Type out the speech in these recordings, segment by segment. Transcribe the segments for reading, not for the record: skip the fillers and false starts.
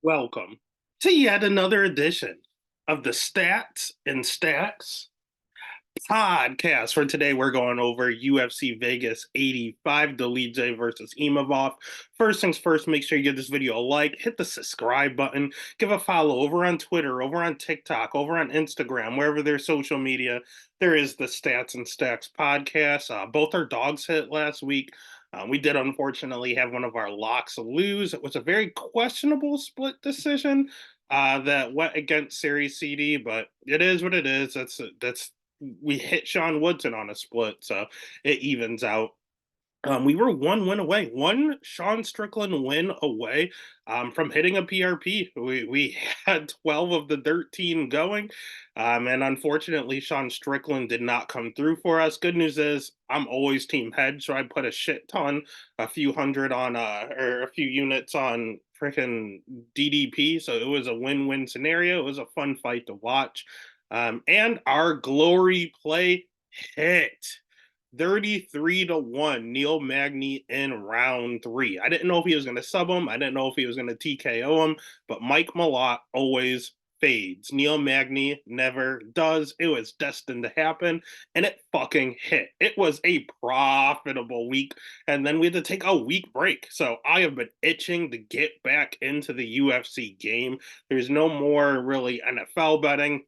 Welcome to yet another edition of the Stats and Stacks podcast. For today, we're going over UFC Vegas 85, Dolidze versus Imavov. First things first, make sure you give this video a like, hit the subscribe button, give a follow over on Twitter, over on TikTok, over on Instagram, wherever there's social media. There is the Stats and Stacks podcast. Both our dogs hit last week. We did unfortunately have one of our locks lose. It was a very questionable split decision that went against Series CD, but it is what it is. That's we hit Sean Woodson on a split, so it evens out. We were one win away, one Sean Strickland win away from hitting a PRP. We had 12 of the 13 going, and unfortunately, Sean Strickland did not come through for us. Good news is I'm always team head, so I put a shit ton, a few hundred on, or a few units on freaking DDP. So it was a win-win scenario. It was a fun fight to watch, and our glory play hit. 33-1 Neil Magny in round three. I didn't know if he was going to sub him. I didn't know if he was going to TKO him, but Mike Malott always fades. Neil Magny never does. It was destined to happen, and it fucking hit. It was a profitable week, and then we had to take a week break. So I have been itching to get back into the UFC game. There's no more really NFL betting.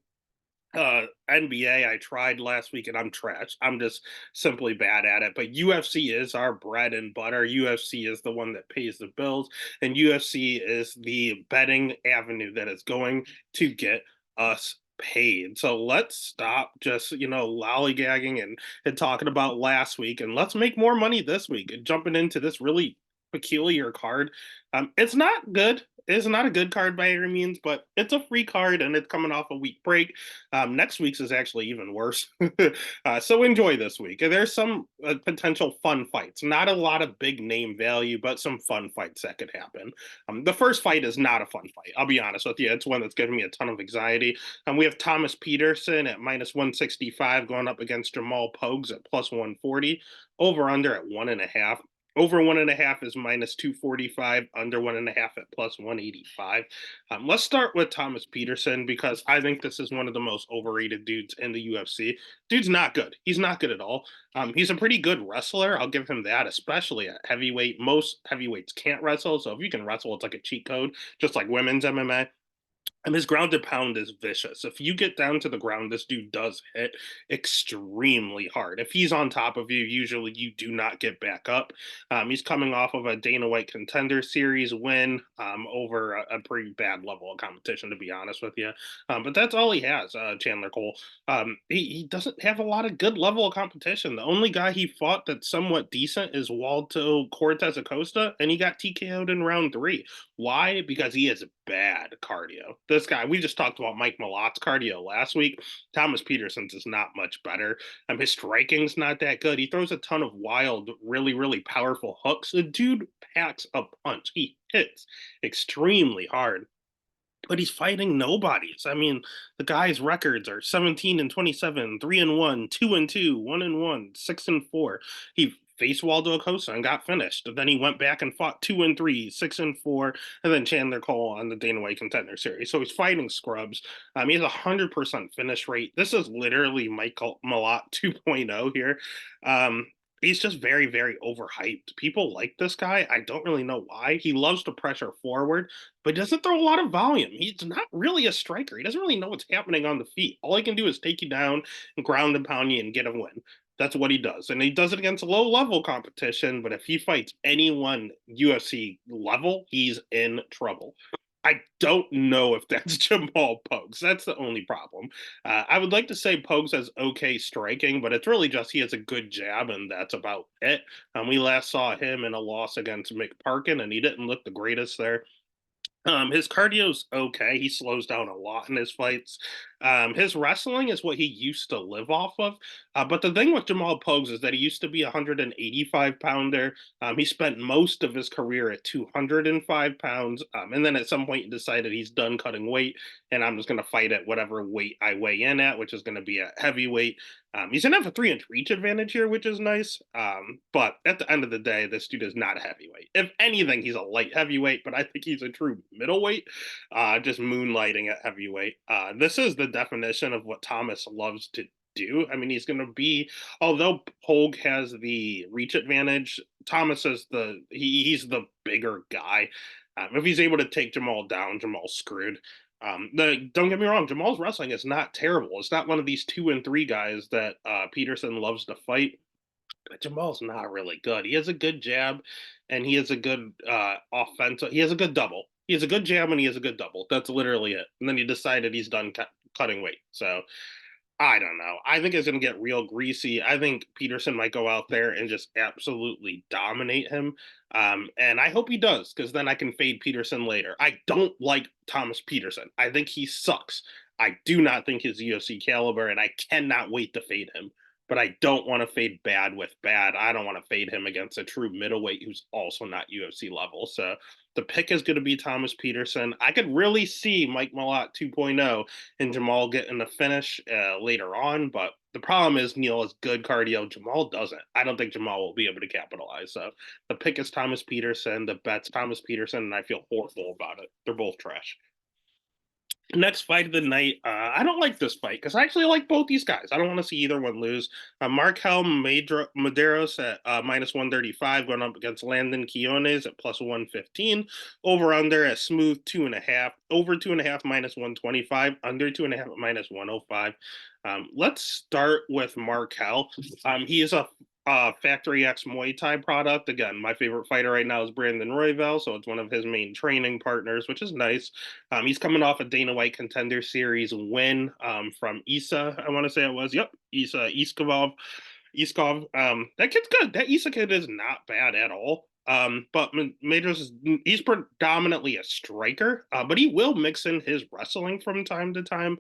NBA, I tried last week and I'm trash. I'm just simply bad at it. But UFC is our bread and butter. UFC is the one that pays the bills, and UFC is the betting avenue that is going to get us paid. So let's stop just, lollygagging and talking about last week, and let's make more money this week and jumping into this really peculiar card. It's not good. It's not a good card by any means, but it's a free card and it's coming off a week break. Next week's is actually even worse. So enjoy this week. There's some potential fun fights. Not a lot of big name value, but some fun fights that could happen. The first fight is not a fun fight. I'll be honest with you. It's one that's giving me a ton of anxiety. We have Thomas Peterson at minus 165 going up against Jamal Pogues at plus 140. Over under at 1.5. Over 1.5 is minus 245, under 1.5 at plus 185. Let's start with Thomas Peterson because I think this is one of the most overrated dudes in the UFC. Dude's not good. He's not good at all. He's a pretty good wrestler. I'll give him that, especially at heavyweight. Most heavyweights can't wrestle. So if you can wrestle, it's like a cheat code, just like women's MMA. And his grounded pound is vicious. If you get down to the ground, this dude does hit extremely hard. If he's on top of you, usually you do not get back up. He's coming off of a Dana White Contender Series win over a pretty bad level of competition, to be honest with you. But that's all he has, Chandler Cole. He doesn't have a lot of good level of competition. The only guy he fought that's somewhat decent is Waldo Cortez Acosta, and he got TKO'd in round three. Why? Because he has bad cardio. This guy, we just talked about Mike Malott's cardio last week. Thomas Peterson's is not much better. His striking's not that good. He throws a ton of wild, really, really powerful hooks. The dude packs a punch. He hits extremely hard, but he's fighting nobodies. I mean, the guy's records are 17 and 27, 3 and 1, 2 and 2, 1 and 1, 6 and 4. He faced Waldo Acosta and got finished. Then he went back and fought 2 and 3, 6 and 4, and then Chandler Cole on the Dana White Contender Series. So he's fighting scrubs. He has a 100% finish rate. This is literally Michael Malott 2.0 here. He's just very, very overhyped. People like this guy. I don't really know why. He loves to pressure forward, but he doesn't throw a lot of volume. He's not really a striker. He doesn't really know what's happening on the feet. All he can do is take you down and ground and pound you and get a win. That's what he does. And he does it against low level competition. But if he fights anyone UFC level, he's in trouble. I don't know if that's Jamal Pogues. That's the only problem. I would like to say Pogues has okay striking, but it's really just he has a good jab, and that's about it. We last saw him in a loss against Mick Parkin, and he didn't look the greatest there. His cardio's okay. He slows down a lot in his fights. His wrestling is what he used to live off of. But the thing with Jamal Pogues is that he used to be a 185 pounder. He spent most of his career at 205 pounds. And then at some point he decided he's done cutting weight and I'm just going to fight at whatever weight I weigh in at, which is going to be a heavyweight. He's going to have a 3 inch reach advantage here, which is nice. But at the end of the day, this dude is not a heavyweight. If anything, he's a light heavyweight, but I think he's a true middleweight, just moonlighting at heavyweight. This is the definition of what Thomas loves to do. I mean, he's going to be, although Hogue has the reach advantage, Thomas is he's the bigger guy. If he's able to take Jamal down, Jamal's screwed. Don't get me wrong, Jamal's wrestling is not terrible. It's not one of these 2 and 3 guys that Peterson loves to fight. But Jamal's not really good. He has a good jab, and he has a good offensive. He has a good double. He has a good jab, and he has a good double. That's literally it. And then he decided he's done cutting weight. So I don't know. I think it's going to get real greasy. I think Peterson might go out there and just absolutely dominate him. And I hope he does, because then I can fade Peterson later. I don't like Thomas Peterson. I think he sucks. I do not think he's UFC caliber, and I cannot wait to fade him. But I don't want to fade bad with bad. I don't want to fade him against a true middleweight who's also not UFC level. So the pick is going to be Thomas Peterson. I could really see Mike Malott 2.0 and Jamal getting the finish later on. But the problem is Neil has good cardio. Jamal doesn't. I don't think Jamal will be able to capitalize. So the pick is Thomas Peterson. The bet's Thomas Peterson, and I feel horrible about it. They're both trash. Next fight of the night. I don't like this fight because I actually like both these guys. I don't want to see either one lose. Markel Maderos at -135 going up against Landon Quiones at +115. Over under at smooth 2.5. Over 2.5 -125. Under 2.5 -105. Let's start with Markel. He is a Factory X Muay Thai product. Again, my favorite fighter right now is Brandon Royval, so it's one of his main training partners, which is nice. He's coming off a Dana White Contender Series win from Isa, I want to say it was. Yep, Isa Iskov. That kid's good. That Isa kid is not bad at all. But Majors, he's predominantly a striker, but he will mix in his wrestling from time to time.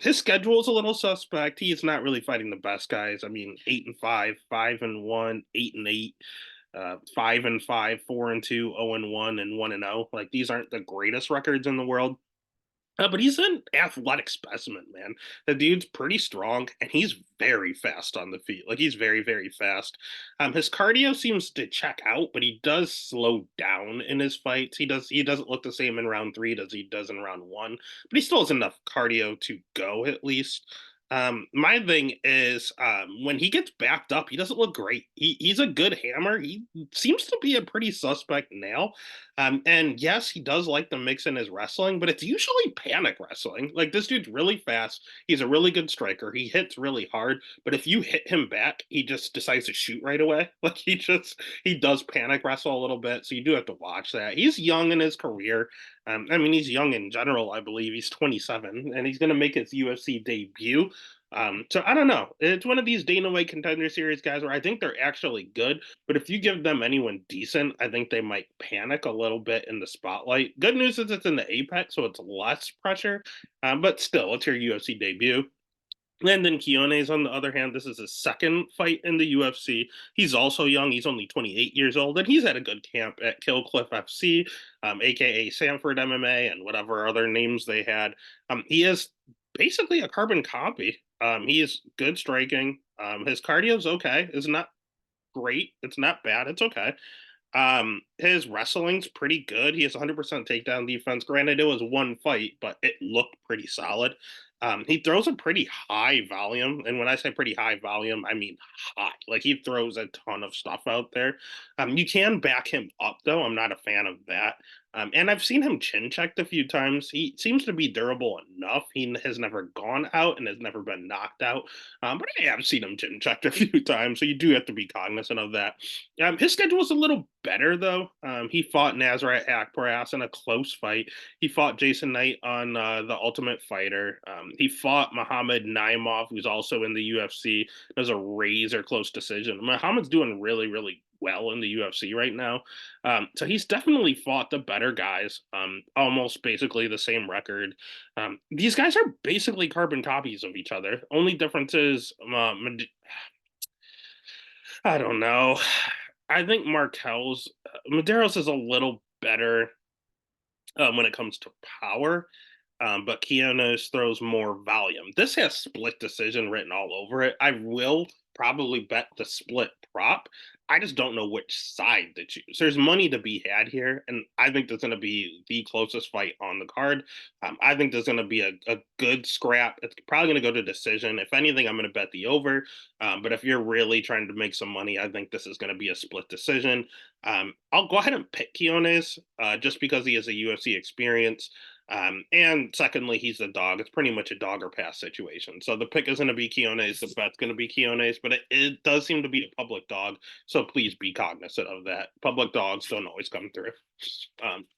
His schedule is a little suspect. He is not really fighting the best guys. I mean, 8-5, 5-1, 8-8, 5-5, 4-2, 0-1, and 1-0. Like these aren't the greatest records in the world. But he's an athletic specimen, man. The dude's pretty strong, and he's very fast on the feet. Like he's very, very fast. His cardio seems to check out, but he does slow down in his fights. He doesn't look the same in round 3 as he does in round 1, but he still has enough cardio to go at least. My thing is when he gets backed up, he doesn't look great. He's a good hammer. He seems to be a pretty suspect nail. And yes, he does like to mix in his wrestling, but it's usually panic wrestling. Like this dude's really fast. He's a really good striker. He hits really hard, but if you hit him back, he just decides to shoot right away. Like he does panic wrestle a little bit. So you do have to watch that. He's young in his career. I mean, he's young in general. I believe he's 27, and he's going to make his UFC debut. So I don't know. It's one of these Dana White Contender Series guys where I think they're actually good, but if you give them anyone decent, I think they might panic a little bit in the spotlight. Good news is it's in the Apex, so it's less pressure, but still, it's your UFC debut. Landon Quiones, on the other hand, this is his second fight in the UFC. He's also young. He's only 28 years old, and he's had a good camp at Kill Cliff FC, aka Sanford MMA, and whatever other names they had. He is basically a carbon copy. He is good striking. His cardio's okay. It's not great. It's not bad. It's okay. His wrestling's pretty good. He has 100% takedown defense. Granted, it was one fight, but it looked pretty solid. He throws a pretty high volume, and when I say pretty high volume, I mean high. Like he throws a ton of stuff out there. You can back him up though. I'm not a fan of that. And I've seen him chin checked a few times. He seems to be durable enough. He has never gone out and has never been knocked out. But I have seen him chin checked a few times, so you do have to be cognizant of that. His schedule is a little better though. He fought Nazareth Akbaras in a close fight. He fought Jason Knight on The Ultimate Fighter. He fought Muhammad Naimov, who's also in the UFC. It was a razor close decision. Muhammad's doing really, really well in the UFC right now. So he's definitely fought the better guys, almost basically the same record. These guys are basically carbon copies of each other. Only difference is, I don't know. I think Medeiros is a little better when it comes to power. But Keanu's throws more volume. This has split decision written all over it. I will probably bet the split prop. I just don't know which side to choose. There's money to be had here, and I think there's going to be the closest fight on the card. I think there's going to be a good scrap. It's probably going to go to decision. If anything, I'm going to bet the over. But if you're really trying to make some money, I think this is going to be a split decision. I'll go ahead and pick Keones just because he has a UFC experience. And secondly, he's the dog. It's pretty much a dog or pass situation. So the pick is going to be Keones. The bet's going to be Keones, but it does seem to be a public dog. So please be cognizant of that. Public dogs don't always come through.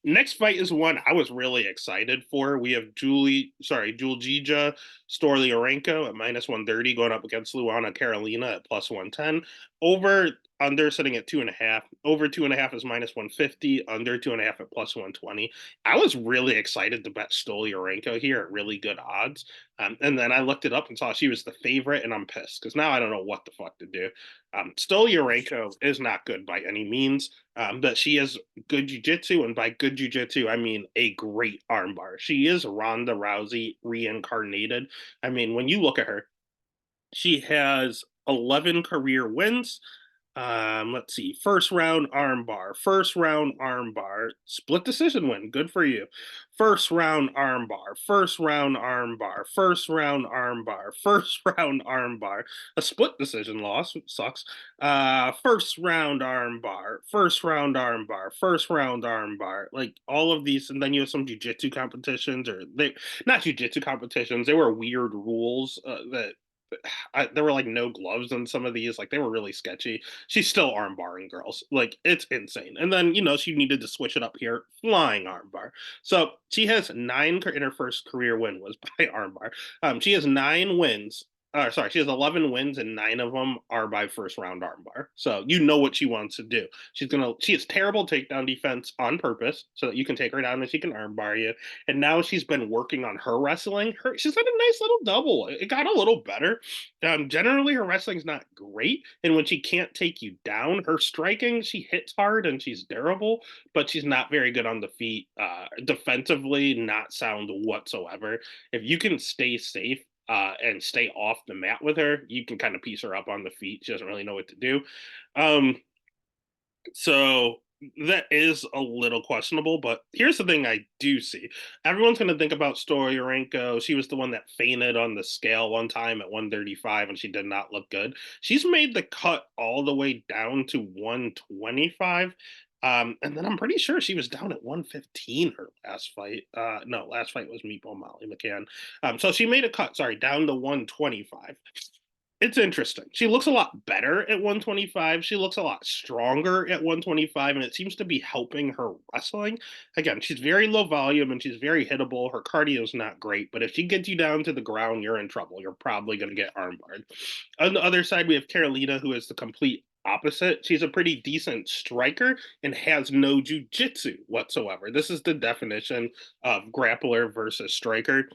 Next fight is one I was really excited for. We have Julija Storlyarenko at minus 130 going up against Luana Carolina at plus 110. Over under sitting at 2.5. Over 2.5 is minus 150. Under 2.5 at plus 120. I was really excited to bet Stolyarenko here at really good odds. And then I looked it up and saw she was the favorite, and I'm pissed because now I don't know what the fuck to do. Stolyarenko is not good by any means, but she is good jujitsu, and by good jujitsu, I mean a great armbar. She is Ronda Rousey reincarnated. I mean, when you look at her, she has 11 career wins. Let's see. first round armbar, split decision win. Good for you. First round armbar, first round armbar, first round armbar. A split decision loss sucks. First round armbar, first round armbar, first round armbar. Like all of these, and then you have some jujitsu competitions, or they not jujitsu competitions. They were weird rules that there were like no gloves on some of these. Like they were really sketchy. She's still arm barring girls. Like it's insane. And then she needed to switch it up here, flying armbar. So she has nine in her first career win was by armbar. She has 9 wins. Sorry, she has 11 wins and 9 of them are by first round armbar. So you know what she wants to do. She has terrible takedown defense on purpose so that you can take her down and she can armbar you. And now she's been working on her wrestling. She's had a nice little double. It got a little better. Generally, her wrestling's not great, and when she can't take you down, her striking, she hits hard and she's durable, but she's not very good on the feet. Defensively, not sound whatsoever. If you can stay safe and stay off the mat with her, you can kind of piece her up on the feet. She doesn't really know what to do. Um, so that is a little questionable, but here's the thing I do see. Everyone's going to think about Storyarenko. She was the one that fainted on the scale one time at 135 and she did not look good. She's made the cut all the way down to 125. And then I'm pretty sure she was down at 115 her last fight. No, last fight was Meatball Molly McCann. So she made a cut, sorry, down to 125. It's interesting. She looks a lot better at 125. She looks a lot stronger at 125, and it seems to be helping her wrestling. Again, she's very low volume and she's very hittable. Her cardio is not great, but if she gets you down to the ground, you're in trouble. You're probably going to get armbarred. On the other side, we have Carolina, who is the complete opposite. She's a pretty decent striker and has no jujitsu whatsoever. This is the definition of grappler versus striker.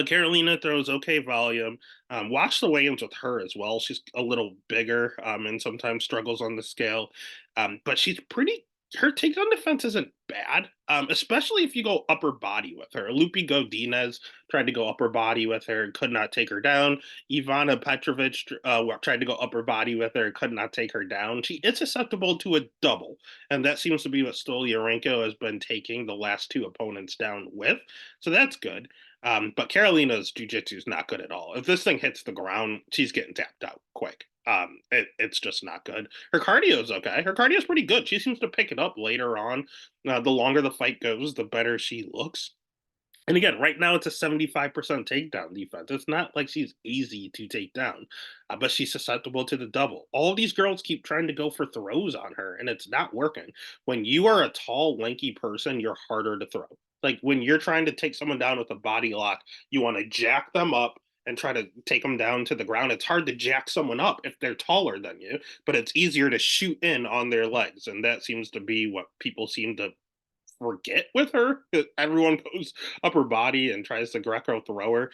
Carolina throws okay volume. Watch the weigh-ins with her as well. She's a little bigger and sometimes struggles on the scale, but she's pretty. Her takedown defense isn't bad, especially if you go upper body with her. Lupi Godinez tried to go upper body with her, could not take her down. Ivana Petrovic tried to go upper body with her, could not take her down. She is susceptible to a double, and that seems to be what Stolyarenko has been taking the last 2 opponents down with. So that's good. But Carolina's jiu-jitsu is not good at all. If this thing hits the ground, she's getting tapped out quick. It's just not good. Her cardio is okay. Her cardio is pretty good. She seems to pick it up later on. The longer the fight goes, the better she looks. And again, right now it's a 75% takedown defense. It's not like she's easy to take down, but she's susceptible to the double. All these girls keep trying to go for throws on her, and it's not working. When you are a tall, lanky person, you're harder to throw. Like when you're trying to take someone down with a body lock, you want to jack them up and try to take them down to the ground. It's hard to jack someone up if they're taller than you, but it's easier to shoot in on their legs. And that seems to be what people seem to forget with her. Everyone goes upper body and tries to Greco throw her.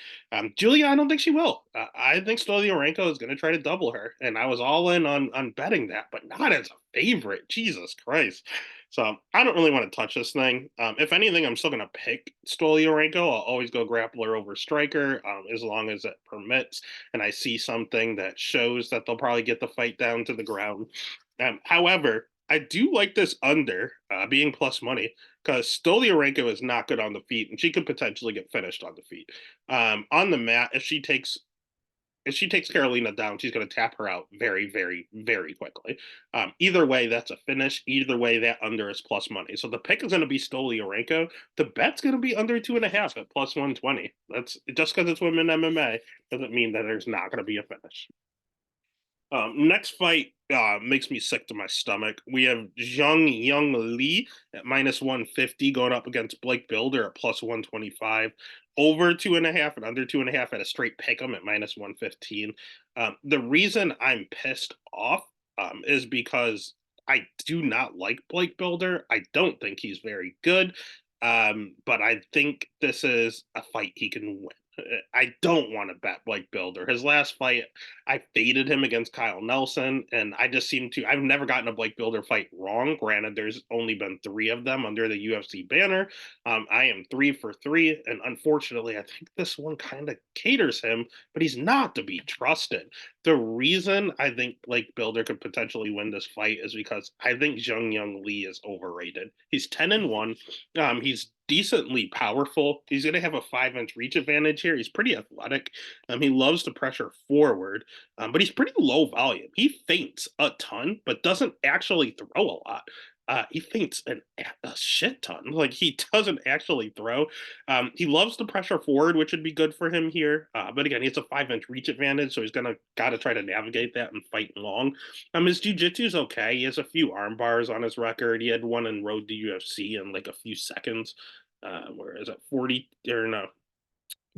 Julia, I don't think she will. I think Stolyarenko is going to try to double her, and I was all in on betting that, but not as a favorite. Jesus Christ! So I don't really want to touch this thing. If anything, I'm still going to pick Stolyarenko. I'll always go grappler over striker as long as it permits, and I see something that shows that they'll probably get the fight down to the ground. However, I do like this under being plus money because Stolyarenko is not good on the feet, and she could potentially get finished on the feet. On the mat, if she takes Carolina down, she's going to tap her out very, very, very quickly. Either way, that's a finish. Either way, that under is plus money. So the pick is going to be Stolyarenko. The bet's going to be under 2.5 at plus 120. That's just because it's women MMA doesn't mean that there's not going to be a finish. Next fight makes me sick to my stomach. We have Zhang Young Lee at minus 150 going up against Blake Builder at plus 125. Over 2.5 and under 2.5 at a straight pick 'em at minus 115. The reason I'm pissed off is because I do not like Blake Builder. I don't think he's very good. But I think this is a fight he can win. I don't want to bet Blake Builder. His last fight, I faded him against Kyle Nelson, and I just seem to. I've never gotten a Blake Builder fight wrong. Granted, there's only been 3 of them under the UFC banner. I am 3 for 3, and unfortunately, I think this one kind of caters him, but he's not to be trusted. The reason I think Blake Builder could potentially win this fight is because I think Zhang Young Lee is overrated. He's 10-1. He's decently powerful. He's going to have a 5-inch reach advantage here. He's pretty athletic. He loves to pressure forward, but he's pretty low volume. He feints a ton, but doesn't actually throw a lot. He feints a shit ton. Like he doesn't actually throw. He loves to pressure forward, which would be good for him here. But again, he has a 5-inch reach advantage, so he's gonna gotta try to navigate that and fight long. His jujitsu is okay. He has a few arm bars on his record. He had one in Road to UFC in like a few seconds. Where is it? 40 or no,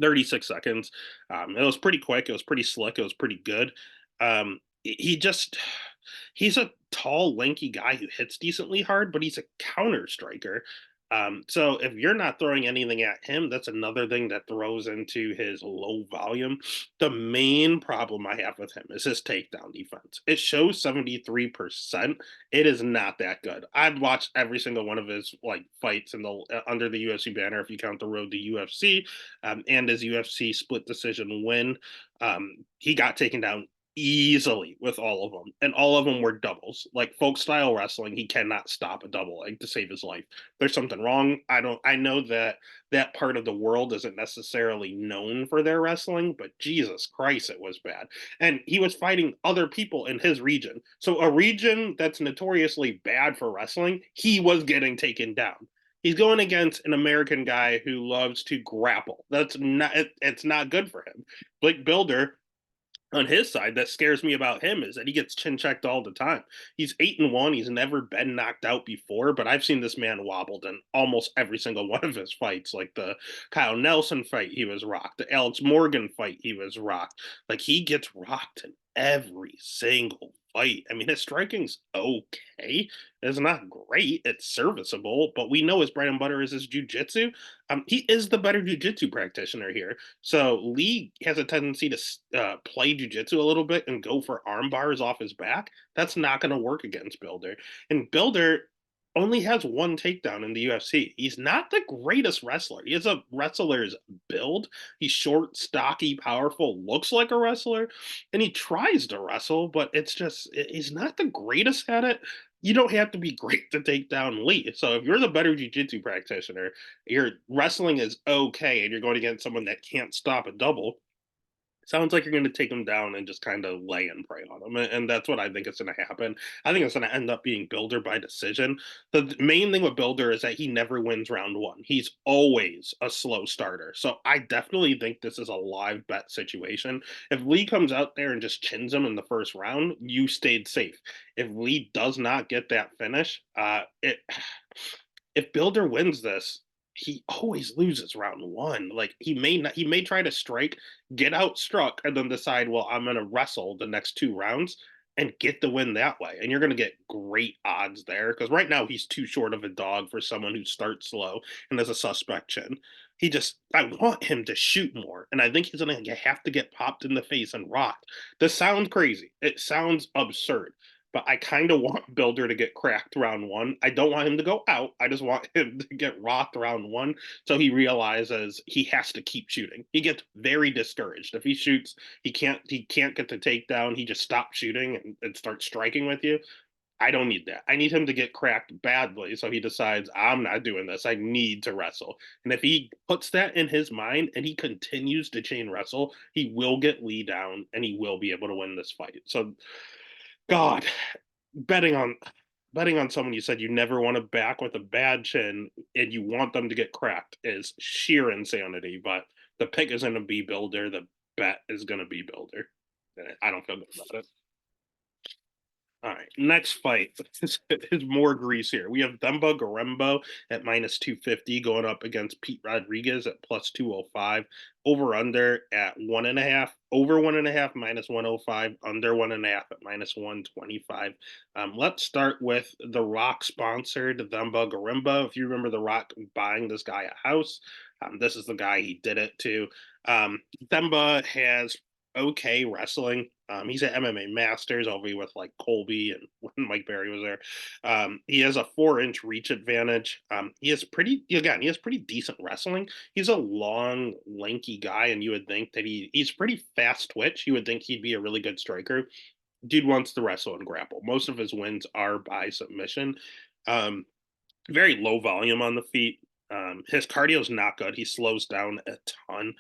36 seconds. It was pretty quick. It was pretty slick. It was pretty good. He just he's a tall, lanky guy who hits decently hard, but he's a counter striker. So if you're not throwing anything at him, that's another thing that throws into his low volume. The main problem I have with him is his takedown defense. It shows 73%. It is not that good. I've watched every single one of his like fights in the under the UFC banner, if you count the road to UFC, and his UFC split decision win. He got taken down easily with all of them, and all of them were doubles. Like folk style wrestling, he cannot stop a double leg to save his life. There's something wrong. I know that that part of the world isn't necessarily known for their wrestling, but Jesus Christ, it was bad. And he was fighting other people in his region. So a region that's notoriously bad for wrestling, he was getting taken down. He's going against an American guy who loves to grapple. It's not good for him. Blake Builder on his side, that scares me about him is that he gets chin checked all the time. He's 8-1. He's never been knocked out before, but I've seen this man wobbled in almost every single one of his fights. Like the Kyle Nelson fight, he was rocked. The Alex Morgan fight, he was rocked. Like he gets rocked in every single fight. I mean, his striking's okay. It's not great. It's serviceable, but we know his bread and butter is his jujitsu. He is the better jujitsu practitioner here. So Lee has a tendency to play jujitsu a little bit and go for arm bars off his back. That's not going to work against Builder. And Builder only has one takedown in the UFC. He's not the greatest wrestler. He has a wrestler's build. He's short, stocky, powerful, looks like a wrestler, and he tries to wrestle, but it's just he's not the greatest at it. You don't have to be great to take down Lee. So if you're the better jiu-jitsu practitioner, your wrestling is okay, and you're going against someone that can't stop a double, sounds like you're going to take him down and just kind of lay and pray on him. And that's what I think is going to happen. I think it's going to end up being Builder by decision. The main thing with Builder is that he never wins round one. He's always a slow starter. So I definitely think this is a live bet situation. If Lee comes out there and just chins him in the first round, you stayed safe. If Lee does not get that finish, if Builder wins this, he always loses round one. Like he may try to strike, get outstruck, and then decide, well, I'm gonna wrestle the next two rounds and get the win that way. And you're gonna get great odds there because right now he's too short of a dog for someone who starts slow and has a suspect chin. I want him to shoot more, and I think he's gonna have to get popped in the face and rocked. This sounds crazy. It sounds absurd, but I kind of want Builder to get cracked round one. I don't want him to go out. I just want him to get rocked round one so he realizes he has to keep shooting. He gets very discouraged. If he shoots, he can't get the takedown. He just stops shooting and starts striking with you. I don't need that. I need him to get cracked badly so he decides I'm not doing this. I need to wrestle. And if he puts that in his mind and he continues to chain wrestle, he will get Lee down and he will be able to win this fight. So God, betting on betting on someone you said you never want to back with a bad chin and you want them to get cracked is sheer insanity. But the pick is going to be Builder. The bet is going to be Builder. I don't feel good about it. All right, next fight is more grease here. We have Demba Garembo at minus 250 going up against Pete Rodriguez at plus 205. Over under at 1.5, over 1.5 minus 105, under 1.5 at minus 125. Let's start with The Rock sponsored Demba Garembo. If you remember The Rock buying this guy a house, this is the guy he did it to. Demba has okay wrestling. He's at MMA Masters over with like Colby and when Mike Berry was there. He has a 4-inch reach advantage. He has pretty decent wrestling. He's a long, lanky guy, and you would think that he's pretty fast twitch. You would think he'd be a really good striker. Dude wants to wrestle and grapple. Most of his wins are by submission. Um, Very low volume on the feet. His cardio is not good. He slows down a ton.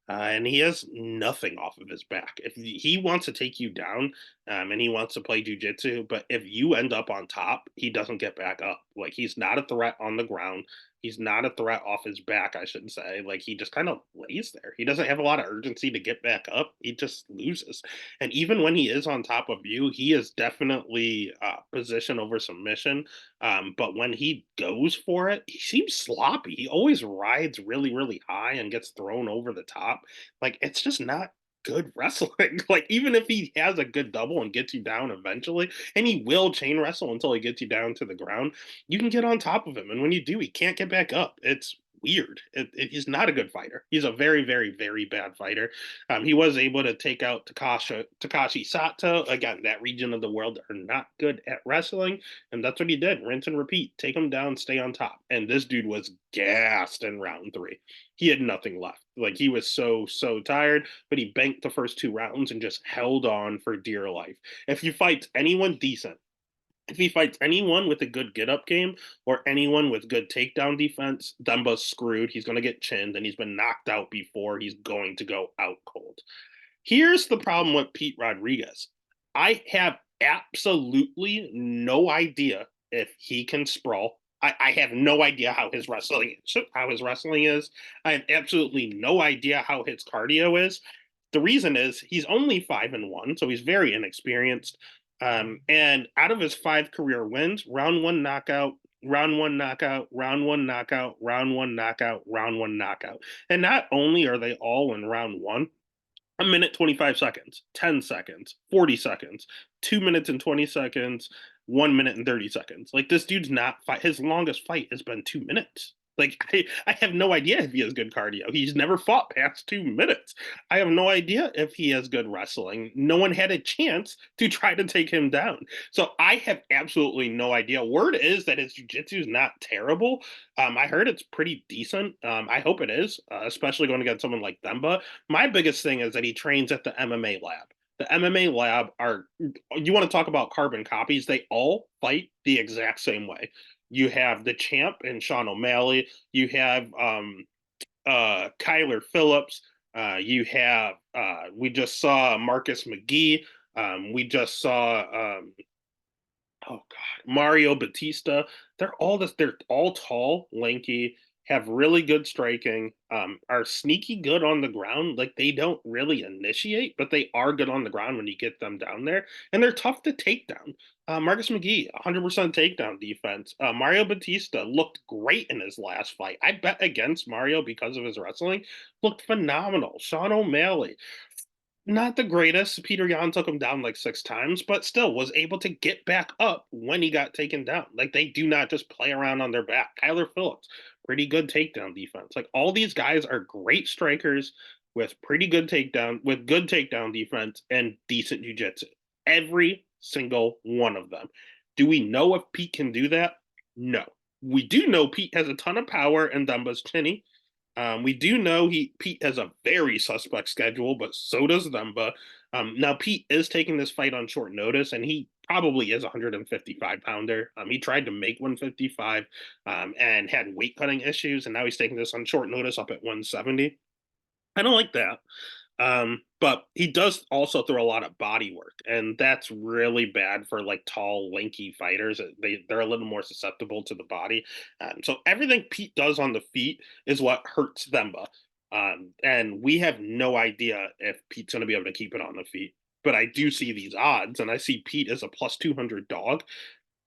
And he has nothing off of his back. If he wants to take you down, and he wants to play jujitsu, but if you end up on top, he doesn't get back up. Like he's not a threat on the ground. He's not a threat off his back, I should say. Like he just kind of lays there. He doesn't have a lot of urgency to get back up. He just loses. And even when he is on top of you, he is definitely position over submission. But when he goes for it, he seems sloppy. He always rides really, really high and gets thrown over the top. Like it's just not good wrestling. Like even if he has a good double and gets you down eventually, and he will chain wrestle until he gets you down to the ground, you can get on top of him. And when you do, he can't get back up. It's weird. He's not a good fighter. He's a very, very, very bad fighter. He was able to take out Takashi Sato. Again, that region of the world are not good at wrestling, and that's what he did. Rinse and repeat. Take him down, stay on top. And this dude was gassed in round three. He had nothing left. Like he was so tired, but he banked the first two rounds and just held on for dear life. If he fights anyone decent, if he fights anyone with a good get up game or anyone with good takedown defense, Dumba's screwed. He's going to get chinned, and he's been knocked out before. He's going to go out cold. Here's the problem with Pete Rodriguez. I have absolutely no idea if he can sprawl. I have no idea how his wrestling is. I have absolutely no idea how his cardio is. The reason is he's only 5-1, so he's very inexperienced. And out of his 5 career wins, round one knockout, round one knockout, round one knockout, round one knockout, round one knockout. And not only are they all in round one, a minute 25 seconds, 10 seconds, 40 seconds, 2 minutes and 20 seconds, 1 minute and 30 seconds. Like this dude's not fight. His longest fight has been 2 minutes. Like I have no idea if he has good cardio. He's never fought past 2 minutes. I have no idea if he has good wrestling. No one had a chance to try to take him down. So I have absolutely no idea. Word is that his jiu-jitsu is not terrible. I heard it's pretty decent. I hope it is, especially going against someone like Demba. My biggest thing is that he trains at the MMA lab. The MMA lab are, you want to talk about carbon copies, they all fight the exact same way. You have the champ and Sean O'Malley. You have Kyler Phillips. You have we just saw Marcus McGee. We just saw oh god, Mario Batista. They're all tall, lanky, have really good striking, are sneaky good on the ground. Like they don't really initiate, but they are good on the ground when you get them down there, and they're tough to take down. Marcus McGee, 100% takedown defense. Mario Batista looked great in his last fight. I bet against Mario because of his wrestling. Looked phenomenal. Sean O'Malley, not the greatest. Peter Yan took him down like 6 times, but still was able to get back up when he got taken down. Like they do not just play around on their back. Kyler Phillips, pretty good takedown defense. Like all these guys are great strikers with good takedown defense and decent jiu-jitsu. Every single one of them. Do we know if Pete can do that? No. We do know Pete has a ton of power and Dumba's chinny. We do know Pete has a very suspect schedule, but so does Themba. Now Pete is taking this fight on short notice, and he probably is a 155-pounder. He tried to make 155 and had weight cutting issues, and now he's taking this on short notice up at 170. I don't like that. But he does also throw a lot of body work, and that's really bad for like tall, lanky fighters. They're a little more susceptible to the body. So everything Pete does on the feet is what hurts Themba. And we have no idea if Pete's going to be able to keep it on the feet. But I do see these odds, and I see Pete as a plus 200 dog.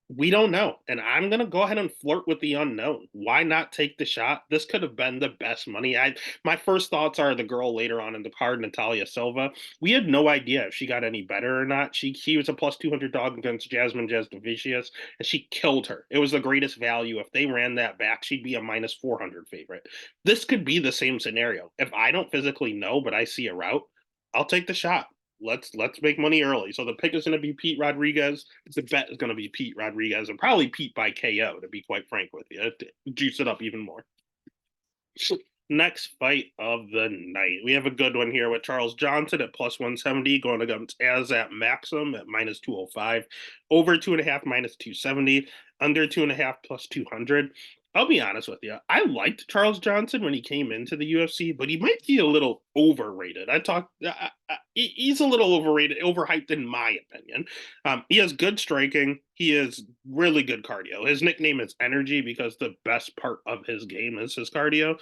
We don't know. And I'm going to go ahead and flirt with the unknown. Why not take the shot? This could have been the best money. My first thoughts are the girl later on in the card, Natalia Silva. We had no idea if she got any better or not. She was a plus 200 dog against Jasmine Jasdovicius, and she killed her. It was the greatest value. If they ran that back, she'd be a minus 400 favorite. This could be the same scenario. If I don't physically know, but I see a route, I'll take the shot. Let's make money early. So the pick is going to be Pete Rodriguez. The bet is going to be Pete Rodriguez, and probably Pete by KO, to be quite frank with you, to juice it up even more. Next fight of the night, we have a good one here with Charles Johnson at plus 170 going against Azat Maxim at minus 205, over 2.5 minus 270, under 2.5 plus 200. I'll be honest with you. I liked Charles Johnson when he came into the UFC, but he might be a little overrated. He's a little overrated, overhyped in my opinion. He has good striking. He has really good cardio. His nickname is Energy because the best part of his game is his cardio.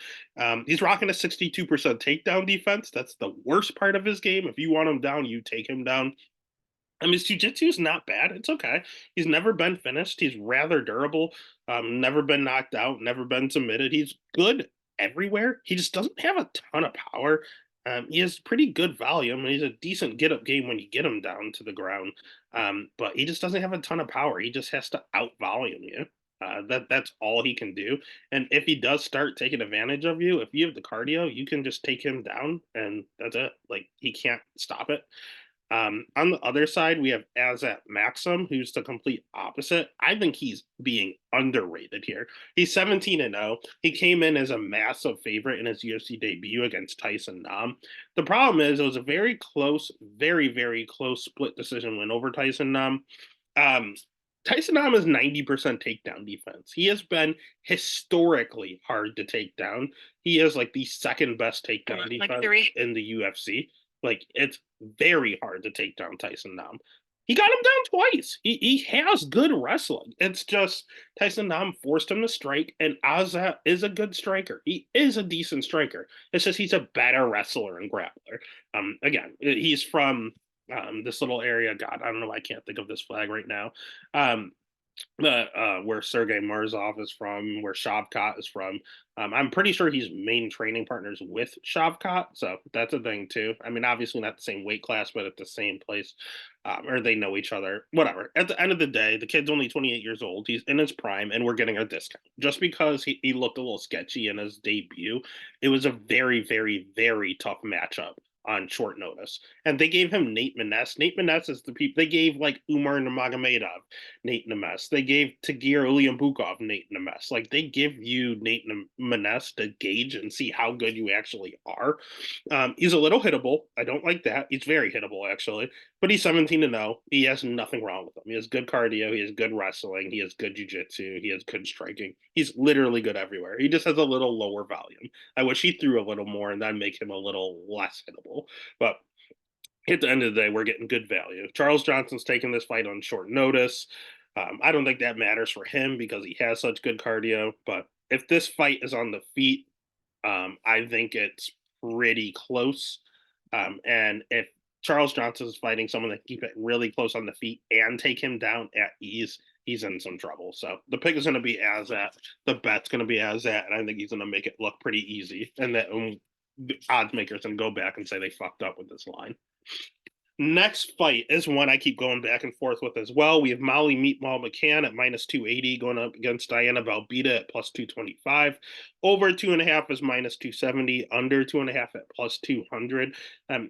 He's rocking a 62% takedown defense. That's the worst part of his game. If you want him down, you take him down. His jiu-jitsu is not bad. It's okay. He's never been finished. He's rather durable. Never been knocked out. Never been submitted. He's good everywhere. He just doesn't have a ton of power. He has pretty good volume, and he's a decent get-up game when you get him down to the ground. But he just doesn't have a ton of power. He just has to out-volume you. That's all he can do. And if he does start taking advantage of you, if you have the cardio, you can just take him down, and that's it. Like he can't stop it. On the other side, we have Azat Maxim, who's the complete opposite. I think he's being underrated here. He's 17-0. He came in as a massive favorite in his UFC debut against Tyson Nam. The problem is it was a very close, very, very close split decision win over Tyson Nam. Tyson Nam is 90% takedown defense. He has been historically hard to take down. He is like the second best takedown defense in the UFC. Like it's very hard to take down Tyson Nam. He got him down twice. He has good wrestling. It's just Tyson Nam forced him to strike, and Azat is a good striker. He is a decent striker. It's just he's a better wrestler and grappler. Again, he's from this little area. God, I don't know. I can't think of this flag right now. Where Sergey Murzov is from, where Shavkat is from. I'm pretty sure he's main training partners with Shavkat, so that's a thing too. I mean, obviously not the same weight class, but at the same place, or they know each other. Whatever. At the end of the day, the kid's only 28 years old. He's in his prime, and we're getting a discount just because he looked a little sketchy in his debut. It was a very, very, very tough matchup on short notice. And they gave him Nate Maness. Nate Maness is the people they gave like Umar Nurmagomedov Nate Maness. They gave Tagir Uliambukov Nate Maness. Like they give you Nate Maness to gauge and see how good you actually are. He's a little hittable. I don't like that. He's very hittable actually, but he's 17-0. He has nothing wrong with him. He has good cardio. He has good wrestling. He has good jiu-jitsu. He has good striking. He's literally good everywhere. He just has a little lower volume. I wish he threw a little more and that'd make him a little less hittable. But at the end of the day, we're getting good value. Charles Johnson's taking this fight on short notice. I don't think that matters for him because he has such good cardio, but If this fight is on the feet, I think it's pretty close. And if Charles Johnson is fighting someone that keep it really close on the feet and take him down at ease, he's in some trouble. So the pick is going to be as at, the bet's going to be as at, and I think he's going to make it look pretty easy. And that the odds makers can go back and say they fucked up with this line. Next fight is one I keep going back and forth with as well. We have Molly Meatball McCann at minus 280 going up against Diana Belbita at plus 225. Over 2.5 is minus 270. Under 2.5 at plus 200.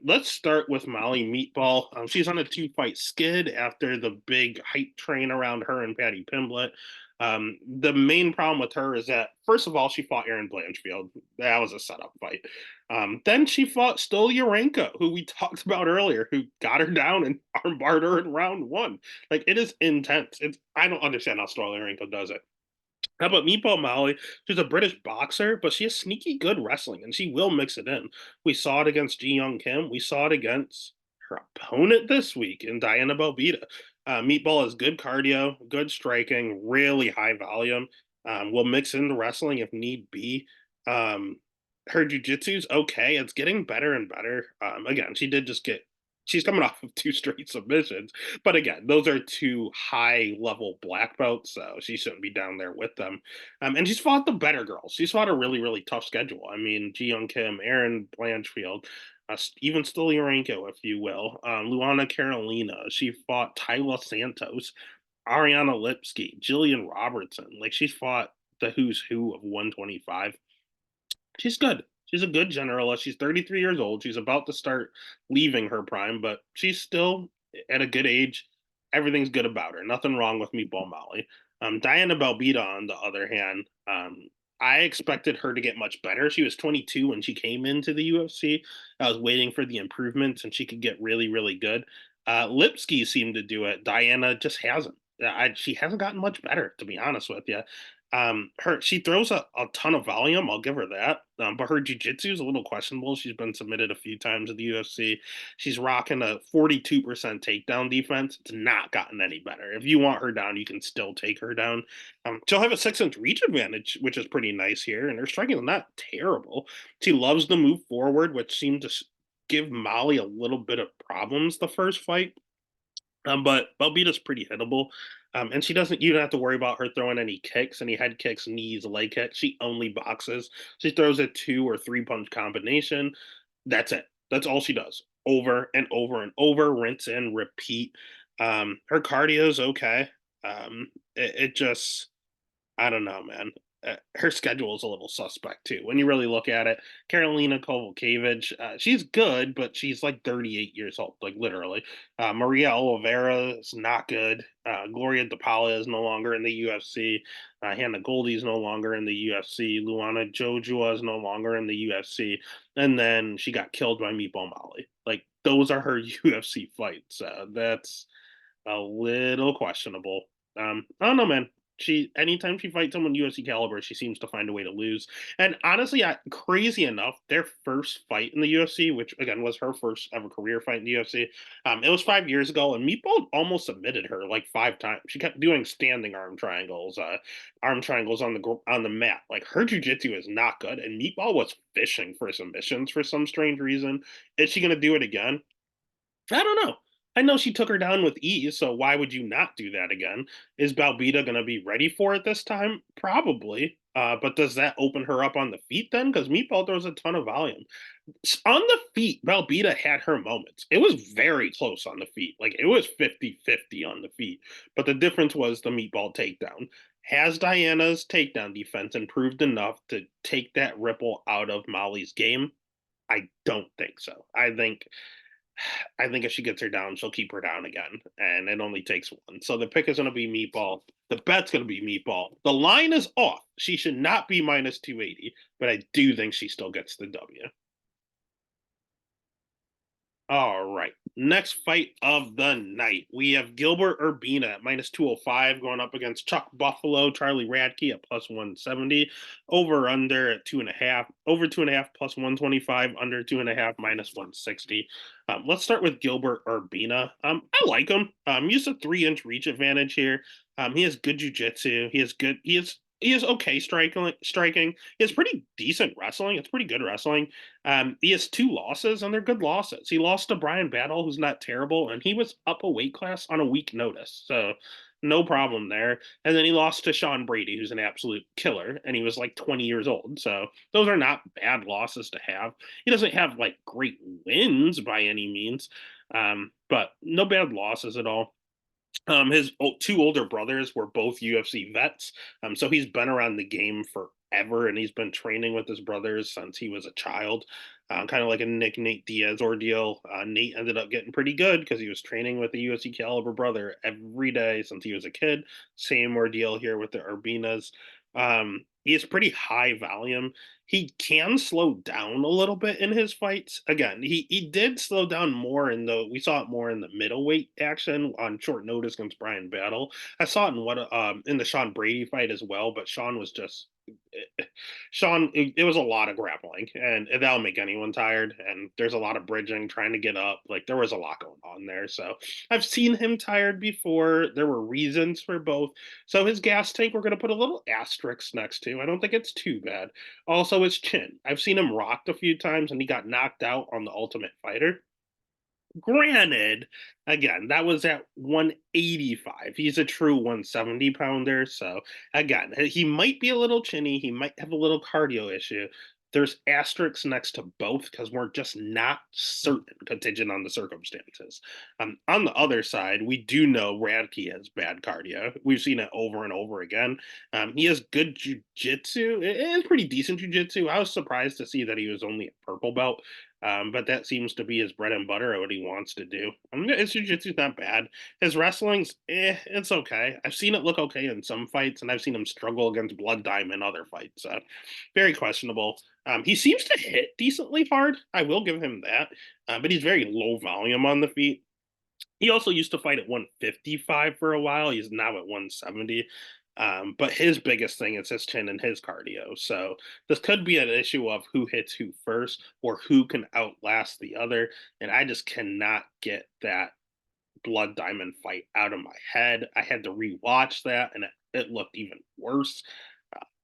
Let's start with Molly Meatball. She's on a 2-fight skid after the big hype train around her and Patty Pimblett. The main problem with her is that, first of all, she fought Erin Blanchfield. That was a setup fight. Then she fought Stoliarenko, who we talked about earlier, who got her down and armbarred her in round 1. Like, it is intense. I don't understand how Stoliarenko does it. How about Meatball Molly? She's a British boxer, but she has sneaky good wrestling, and she will mix it in. We saw it against Ji Young Kim. We saw it against her opponent this week in Diana Belbita. Meatball has good cardio, good striking, really high volume. Will mix into wrestling if need be. Her jujitsu's okay. It's getting better and better. Again, she's coming off of 2 straight submissions, but again, those are 2 high level black belts, so she shouldn't be down there with them. And she's fought the better girls. She's fought a really, really tough schedule. I mean, Ji Young Kim, Erin Blanchfield, even Stoliarenko, if you will, Luana Carolina. She fought Tyla Santos, Ariana Lipsky, Jillian Robertson. Like, she's fought the who's who of 125. She's good. She's a good generalist. She's 33 years old. She's about to start leaving her prime, but she's still at a good age. Everything's good about her. Nothing wrong with Meatball Molly. Diana Belbita, on the other hand, I expected her to get much better. She was 22 when she came into the UFC. I was waiting for the improvements, and she could get really, really good. Lipsky seemed to do it. Diana just hasn't. She hasn't gotten much better, to be honest with you. She throws a ton of volume. I'll give her that. But her jiu-jitsu is a little questionable. She's been submitted a few times at the UFC. She's rocking a 42% takedown defense. It's not gotten any better. If you want her down, you can still take her down. She'll have a 6-inch reach advantage, which is pretty nice here. And her striking is not terrible. She loves the move forward, which seemed to give Molly a little bit of problems the first fight. But Belbita's pretty hittable. And you don't have to worry about her throwing any kicks, any head kicks, knees, leg kicks. She only boxes. She throws a 2 or 3 punch combination. That's it. That's all she does. Over and over and over, rinse and repeat. Her cardio is okay. It just, I don't know, man. Her schedule is a little suspect too. When you really look at it, Karolina Kovalevich, she's good, but she's like 38 years old, like literally. Maria Oliveira is not good. Gloria DePaula is no longer in the UFC. Hannah Goldie is no longer in the UFC. Luana Jojua is no longer in the UFC. And then she got killed by Meatball Molly. Like, those are her UFC fights. That's a little questionable. I don't know, man. Anytime she fights someone UFC caliber, she seems to find a way to lose. And honestly, crazy enough, their first fight in the UFC, which again was her first ever career fight in the UFC, it was 5 years ago, and Meatball almost submitted her like 5 times. She kept doing standing arm triangles on the mat. Like, her jujitsu is not good, and Meatball was fishing for submissions for some strange reason. Is she gonna do it again? I don't know. I know she took her down with ease, so why would you not do that again? Is Balbita going to be ready for it this time? Probably. But does that open her up on the feet then? Because Meatball throws a ton of volume. On the feet, Balbita had her moments. It was very close on the feet. Like, it was 50-50 on the feet. But the difference was the Meatball takedown. Has Diana's takedown defense improved enough to take that ripple out of Molly's game? I don't think so. I think if she gets her down, she'll keep her down again, and it only takes one. So the pick is going to be Meatball. The bet's going to be Meatball. The line is off. She should not be minus 280, but I do think she still gets the W. All right. Next fight of the night. We have Gilbert Urbina at minus 205 going up against Chuck Buffalo, Charlie Radke at plus 170. Over under at 2.5. Over 2.5 plus 125. Under 2.5 minus 160. Let's start with Gilbert Urbina. I like him. He has a 3-inch reach advantage here. He has good jujitsu. He has He is okay striking. He has pretty decent wrestling. It's pretty good wrestling. He has 2 losses, and they're good losses. He lost to Brian Battle, who's not terrible, and he was up a weight class on a week notice, so no problem there. And then he lost to Sean Brady, who's an absolute killer, and he was like 20 years old. So those are not bad losses to have. He doesn't have like great wins by any means, but no bad losses at all. His 2 older brothers were both UFC vets, so he's been around the game forever, and he's been training with his brothers since he was a child. Kind of like a Nate Diaz ordeal. Nate ended up getting pretty good because he was training with a UFC caliber brother every day since he was a kid. Same ordeal here with the Urbinas. He has pretty high volume. He can slow down a little bit in his fights. Again, he did slow down more in the we saw it more in the middleweight action on short notice against Brian Battle. I saw it in what in the Sean Brady fight as well, but Sean was just it was a lot of grappling, and that'll make anyone tired. And there's a lot of bridging, trying to get up. Like there was a lot going on there. So I've seen him tired before. There were reasons for both. So his gas tank, we're going to put a little asterisk next to. I don't think it's too bad. Also, his chin. I've seen him rocked a few times, and he got knocked out on the Ultimate Fighter. Granted, again, that was at 185. He's a true 170 pounder. So, again, he might be a little chinny. He might have a little cardio issue. There's asterisks next to both because we're just not certain, contingent on the circumstances. On the other side, we do know Radke has bad cardio. We've seen it over and over again. He has good jujitsu. It is pretty decent jujitsu. I was surprised to see that he was only a purple belt, but that seems to be his bread and butter, what he wants to do. His jiu-jitsu's not bad. His wrestling's, it's okay. I've seen it look okay in some fights, and I've seen him struggle against Blood Diamond in other fights. Very questionable. He seems to hit decently hard. I will give him that, but he's very low volume on the feet. He also used to fight at 155 for a while. He's now at 170. But his biggest thing is his chin and his cardio. So this could be an issue of who hits who first or who can outlast the other. And I just cannot get that Blood Diamond fight out of my head. I had to rewatch that, and it looked even worse.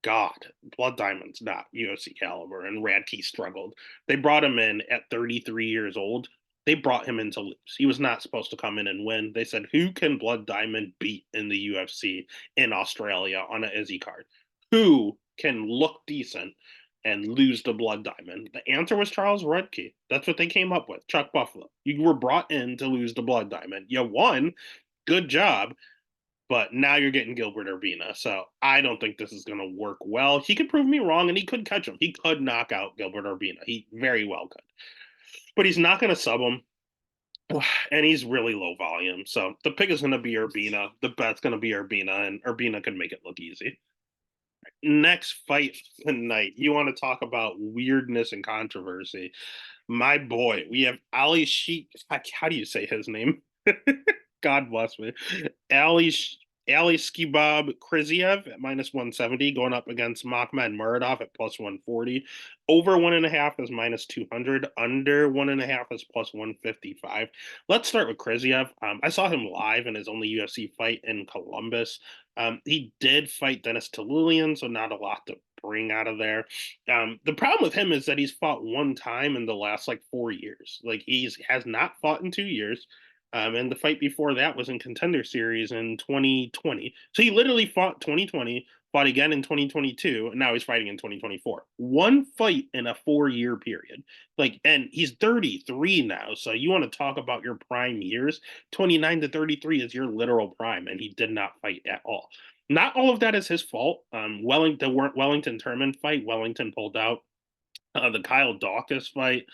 God, Blood Diamond's not UFC caliber, and Radke struggled. They brought him in at 33 years old. They brought him in to lose. He was not supposed to come in and win. They said, "Who can Blood Diamond beat in the UFC in Australia on an Izzy card? Who can look decent and lose to Blood Diamond?" The answer was Charles Rudke. That's what they came up with. Chuck Buffalo. You were brought in to lose to Blood Diamond. You won. Good job. But now you're getting Gilbert Urbina. So I don't think this is going to work well. He could prove me wrong, and he could catch him. He could knock out Gilbert Urbina. He very well could. But he's not going to sub him. And he's really low volume. So the pick is going to be Urbina. The bet's going to be Urbina, and Urbina could make it look easy. Next fight tonight. You want to talk about weirdness and controversy. My boy, we have Ali Sheik. How do you say his name? God bless me. Ali Ali Skibab Kriziev at minus 170 going up against Makhmed Muradov at plus 140. Over 1.5 is minus 200. Under 1.5 is plus 155. Let's start with Kriziev. I saw him live in his only UFC fight in Columbus. He did fight Dennis Talulian, so not a lot to bring out of there. The problem with him is that he's fought one time in the last like 4 years. Like he's has not fought in 2 years. And the fight before that was in Contender Series in 2020. So he literally fought 2020, fought again in 2022, and now he's fighting in 2024. One fight in a 4 year period. Like, and he's 33 now. So you want to talk about your prime years? 29 to 33 is your literal prime, and he did not fight at all. Not all of that is his fault. Wellington Turman fight, Wellington pulled out. The Kyle Dawkins fight,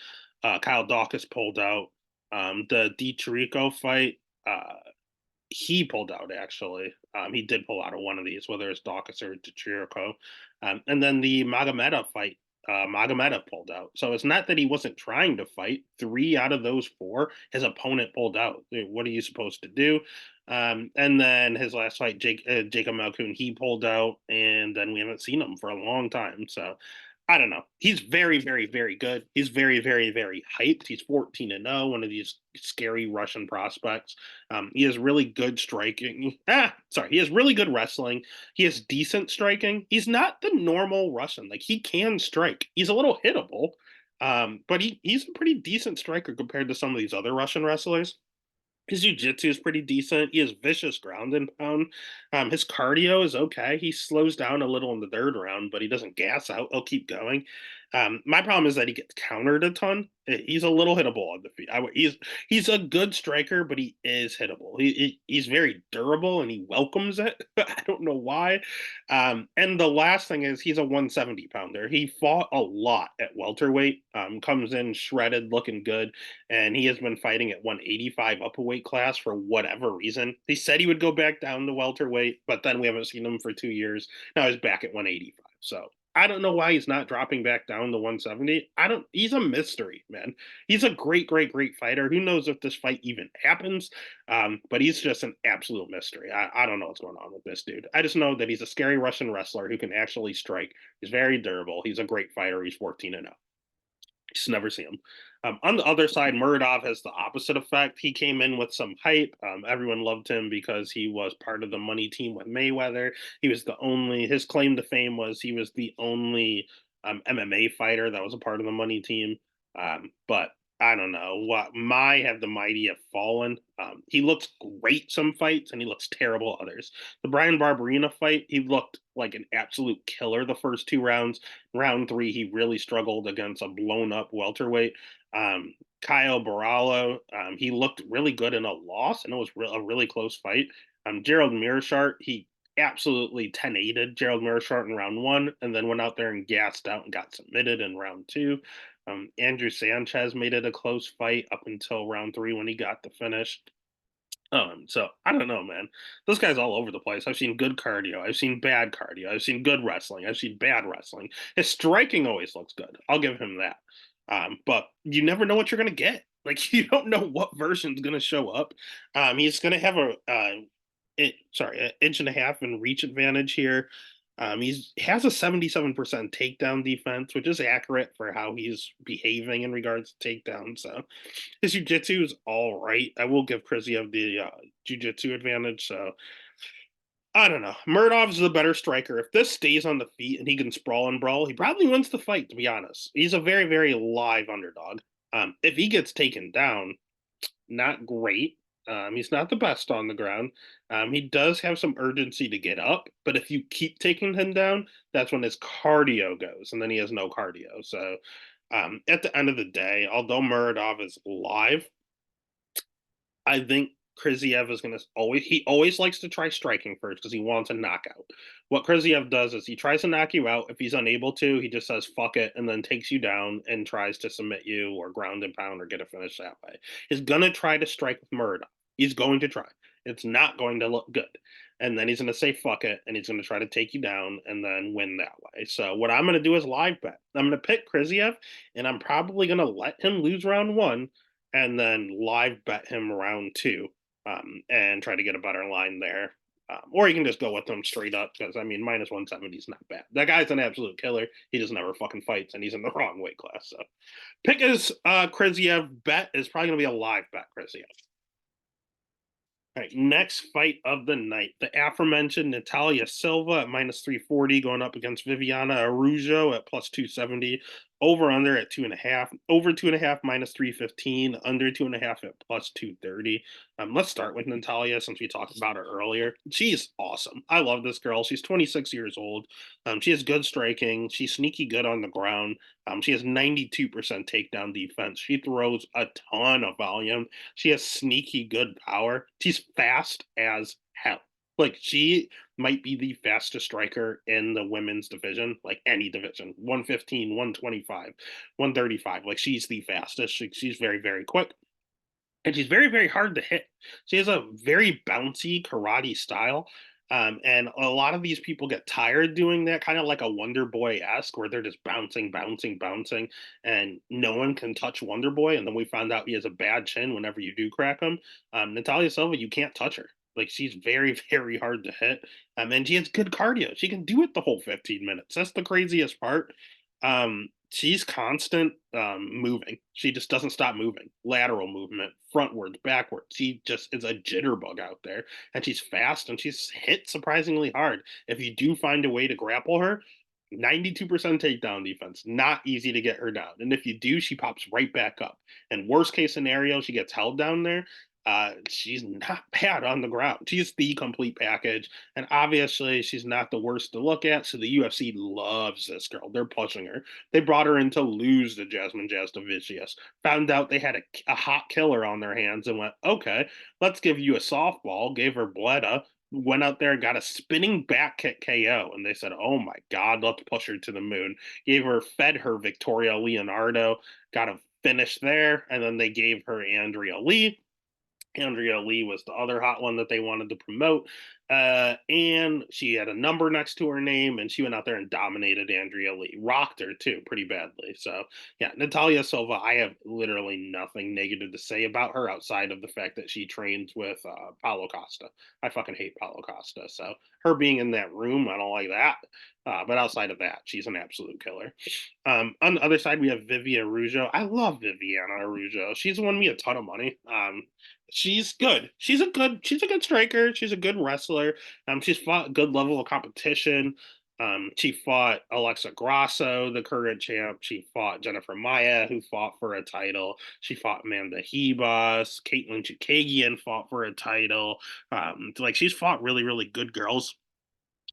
Kyle Dawkins pulled out. The Di fight, he pulled out actually. He did pull out of one of these, whether it's Dawkins or Di. And then the Magomedov fight, Magomedov pulled out. So it's not that he wasn't trying to fight. 3 out of those 4, his opponent pulled out. What are you supposed to do? And then his last fight, Jacob Malkoun, he pulled out, and then we haven't seen him for a long time. So I don't know. He's very, very, very good. He's very, very, very hyped. He's 14-0, one of these scary Russian prospects. He has really good striking. Sorry. He has really good wrestling. He has decent striking. He's not the normal Russian. Like, he can strike. He's a little hittable, but he's a pretty decent striker compared to some of these other Russian wrestlers. His jiu-jitsu is pretty decent. He has vicious ground and pound. His cardio is okay. He slows down a little in the third round, but he doesn't gas out. He'll keep going. My problem is that he gets countered a ton. He's a little hittable on the feet. He's a good striker, but he is hittable. He's very durable and he welcomes it. I don't know why. And the last thing is he's a 170 pounder. He fought a lot at welterweight. Comes in shredded, looking good, and he has been fighting at 185 up a weight class for whatever reason. He said he would go back down to welterweight, but then we haven't seen him for 2 years. Now he's back at 185. So I don't know why he's not dropping back down to 170. I don't. He's a mystery, man. He's a great, great, great fighter. Who knows if this fight even happens? But he's just an absolute mystery. I don't know what's going on with this dude. I just know that he's a scary Russian wrestler who can actually strike. He's very durable. He's a great fighter. He's 14-0. Just never see him. On the other side, Muradov has the opposite effect. He came in with some hype. Everyone loved him because he was part of the money team with Mayweather. He was the only, his claim to fame was he was the only MMA fighter that was a part of the money team. But I don't know what my have the mighty have fallen. He looks great some fights and he looks terrible others. The Brian Barberina fight, he looked like an absolute killer the first 2 rounds. Round three, he really struggled against a blown up welterweight. Kyle Barallo, he looked really good in a loss, and it was a really close fight. Gerald Mearshart, he absolutely 10-8'd Gerald Mearshart in round one, and then went out there and gassed out and got submitted in round two. Andrew Sanchez made it a close fight up until round three when he got the finish. So I don't know, man. This guy's all over the place. I've seen good cardio. I've seen bad cardio. I've seen good wrestling. I've seen bad wrestling. His striking always looks good. I'll give him that. But you never know what you're gonna get. Like you don't know what version's gonna show up. He's gonna have an inch and a half in reach advantage here. He has a 77% takedown defense, which is accurate for how he's behaving in regards to takedowns. So his jiu-jitsu is all right. I will give Kriziev the jiu-jitsu advantage. So I don't know. Murdov's the better striker. If this stays on the feet and he can sprawl and brawl, he probably wins the fight, to be honest. He's a very, very live underdog. If he gets taken down, not great. He's not the best on the ground. He does have some urgency to get up, but if you keep taking him down, that's when his cardio goes, and then he has no cardio. So at the end of the day, although Muradov is live, I think Kriziev is going to he always likes to try striking first because he wants a knockout. What Kriziev does is he tries to knock you out. If he's unable to, he just says fuck it and then takes you down and tries to submit you or ground and pound or get a finish that way. He's going to try to strike with Muradov. He's going to try. It's not going to look good. And then he's going to say fuck it and he's going to try to take you down and then win that way. So what I'm going to do is live bet. I'm going to pick Kriziev and I'm probably going to let him lose round one and then live bet him round two and try to get a better line there. Or you can just go with them straight up because I mean minus 170 is not bad. That guy's an absolute killer. He just never fucking fights and he's in the wrong weight class. So pick his Kriziev bet is probably gonna be a live bet, Kriziev. All right, next fight of the night. The aforementioned Natalia Silva at minus 340 going up against Viviana Araujo at plus 270. Over under at 2.5. Over 2.5 minus 315. Under 2.5 at plus 230. Let's start with Natalia since we talked about her earlier. She's awesome. I love this girl. She's 26 years old. She has good striking. She's sneaky good on the ground. She has 92% takedown defense. She throws a ton of volume. She has sneaky good power. She's fast as hell. Like she might be the fastest striker in the women's division, like any division. 115, 125, 135. Like she's the fastest. She's very, very quick. And she's very, very hard to hit. She has a very bouncy karate style. And a lot of these people get tired doing that, kind of like a Wonder Boy esque, where they're just bouncing, bouncing, bouncing, and no one can touch Wonder Boy. And then we found out he has a bad chin whenever you do crack him. Natalia Silva, you can't touch her. Like she's very, very hard to hit. And she has good cardio. She can do it the whole 15 minutes. That's the craziest part. She's constant moving. She just doesn't stop moving. Lateral movement, frontwards, backwards. She just is a jitterbug out there. And she's fast and she's hit surprisingly hard. If you do find a way to grapple her, 92% takedown defense. Not easy to get her down. And if you do, she pops right back up. And worst case scenario, she gets held down there. She's not bad on the ground. She's the complete package. And obviously, she's not the worst to look at. So the UFC loves this girl. They're pushing her. They brought her in to lose to Jasmine Jastovicius. Found out they had a hot killer on their hands and went, okay, let's give you a softball. Gave her Bleda. Went out there and got a spinning back kick KO. And they said, oh my God, let's push her to the moon. Fed her Victoria Leonardo, got a finish there. And then they gave her Andrea Lee. Andrea Lee was the other hot one that they wanted to promote. And she had a number next to her name, and she went out there and dominated Andrea Lee. Rocked her, too, pretty badly. So, yeah, Natalia Silva, I have literally nothing negative to say about her outside of the fact that she trains with Paulo Costa. I fucking hate Paulo Costa. So, her being in that room, I don't like that. But outside of that, she's an absolute killer. On the other side, we have Vivian Araujo. I love Viviana Araujo. She's won me a ton of money. She's good. She's a good striker. She's a good wrestler. She's fought a good level of competition. She fought Alexa Grasso, the current champ. She fought Jennifer Maya, who fought for a title. She fought Amanda Hebus. Caitlin Chukagian fought for a title. Like she's fought really, really good girls.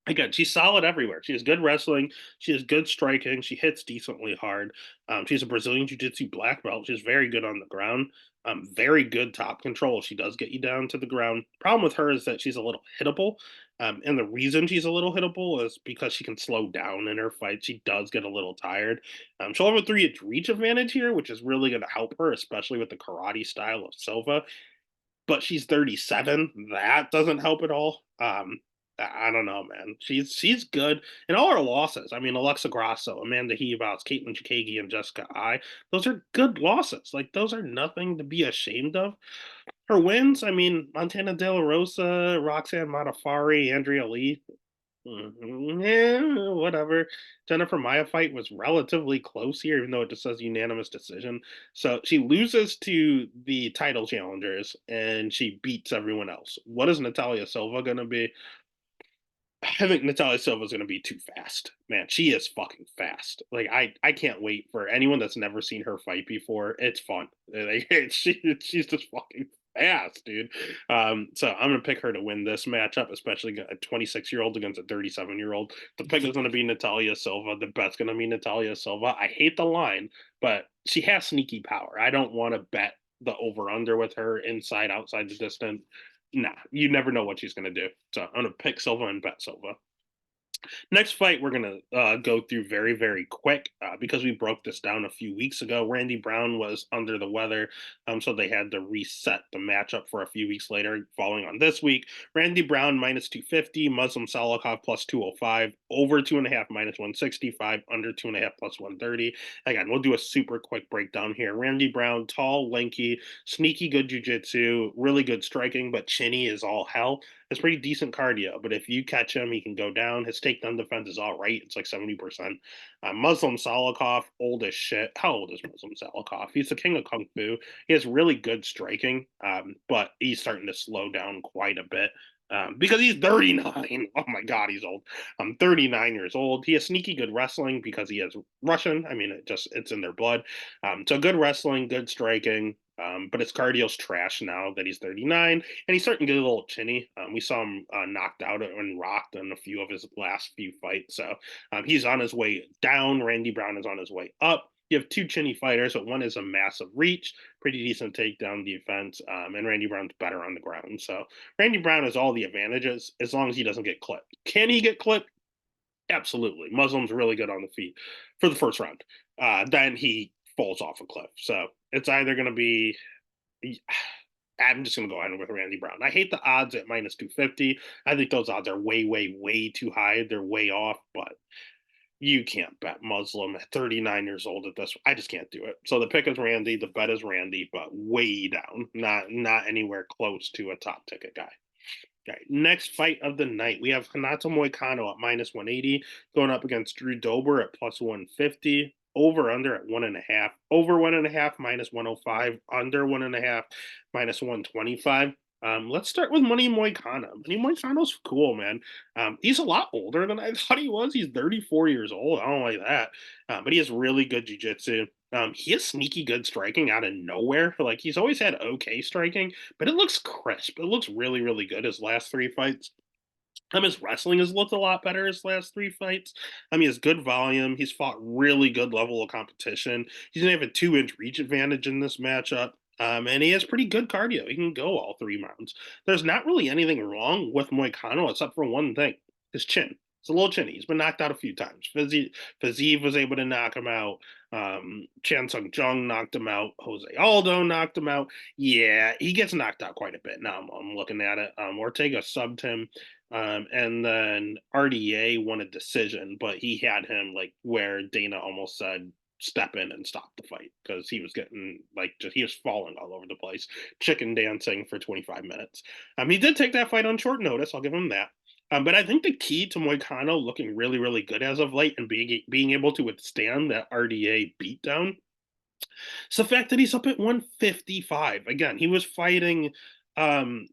Again, she's solid everywhere. She has good wrestling. She has good striking. She hits decently hard. She's a Brazilian Jiu Jitsu black belt. She's very good on the ground. Very good top control. She does get you down to the ground. Problem with her is that she's a little hittable. And the reason she's a little hittable is because she can slow down in her fight. She does get a little tired. She'll have a 3-inch reach advantage here, which is really going to help her, especially with the karate style of Silva, but she's 37. That doesn't help at all. I don't know, man. She's good in all her losses. I mean, Alexa Grasso, Amanda Hebos, Caitlin Chikagi, and Jessica I. Those are good losses. Like those are nothing to be ashamed of. Her wins, I mean, Montana De La Rosa, Roxanne Modaffari, Andrea Lee. Yeah, whatever. Jennifer Maya fight was relatively close here, even though it just says unanimous decision. So she loses to the title challengers and she beats everyone else. What is Natalia Silva going to be? I think Natalia Silva is going to be too fast. Man, she is fucking fast. Like I can't wait for anyone that's never seen her fight before. It's fun. Like, she's just fucking fast, dude. So I'm gonna pick her to win this matchup, especially a 26-year-old against a 37-year-old. The pick is gonna be Natalia Silva. The bet's gonna be Natalia Silva. I hate the line, but she has sneaky power. I don't want to bet the over under with her inside outside the distance. Nah, you never know what she's gonna do. So I'm gonna pick Silva and bet Silva. Next fight, we're going to go through very, very quick because we broke this down a few weeks ago. Randy Brown was under the weather, so they had to reset the matchup for a few weeks later, following on this week. Randy Brown minus 250, Muslim Salikov plus 205, over 2.5 minus 165, under 2.5 plus 130. Again, we'll do a super quick breakdown here. Randy Brown, tall, lanky, sneaky good jiu-jitsu, really good striking, but chinny is all hell. It's pretty decent cardio, but if you catch him, he can go down. His takedown defense is all right. It's like 70%. Muslim Salikov, old as shit. How old is Muslim Salikov? He's the king of Kung Fu. He has really good striking, but he's starting to slow down quite a bit. Because he's 39. Oh my God, he's old. I'm 39 years old. He has sneaky good wrestling because he has Russian. I mean, it's in their blood. So good wrestling, good striking. But his cardio's trash now that he's 39, and he's starting to get a little chinny. We saw him knocked out and rocked in a few of his last few fights. So he's on his way down. Randy Brown is on his way up. You have two chinny fighters, but one is a massive reach, pretty decent takedown defense, and Randy Brown's better on the ground. So Randy Brown has all the advantages as long as he doesn't get clipped. Can he get clipped? Absolutely. Muslim's really good on the feet for the first round. Then he falls off a cliff. So it's either going to be. I'm just going to go ahead with Randy Brown. I hate the odds at minus 250. I think those odds are way, way, way too high. They're way off, but you can't bet Muslim at 39 years old at this. I just can't do it. So the pick is Randy. The bet is Randy, but way down. Not anywhere close to a top ticket guy. All right, next fight of the night, we have Hanato Moicano at minus 180 going up against Drew Dober at plus 150. Over under at 1.5. Over 1.5 minus 105. Under 1.5 minus 125. Let's start with Money Moicano. Money Moicano's cool, man. He's a lot older than I thought he was. He's 34 years old. I don't like that. But he has really good jiu-jitsu. He has sneaky good striking out of nowhere. Like he's always had okay striking, but it looks crisp. It looks really, really good his last three fights. His wrestling has looked a lot better his last three fights. He has good volume. He's fought really good level of competition. He's gonna have a 2-inch reach advantage in this matchup. And he has pretty good cardio. He can go all 3 rounds. There's not really anything wrong with Moicano except for one thing: his chin. It's a little chinny. He's been knocked out a few times. Fiziev was able to knock him out. Chan Sung Jung knocked him out. Jose Aldo knocked him out. Yeah, he gets knocked out quite a bit. Now I'm looking at it. Ortega subbed him. And then RDA won a decision, but he had him like where Dana almost said, step in and stop the fight because he was getting like he was falling all over the place, chicken dancing for 25 minutes. He did take that fight on short notice. I'll give him that. But I think the key to Moicano looking really, really good as of late and being able to withstand that RDA beatdown, it's the fact that he's up at 155. Again, he was fighting Demir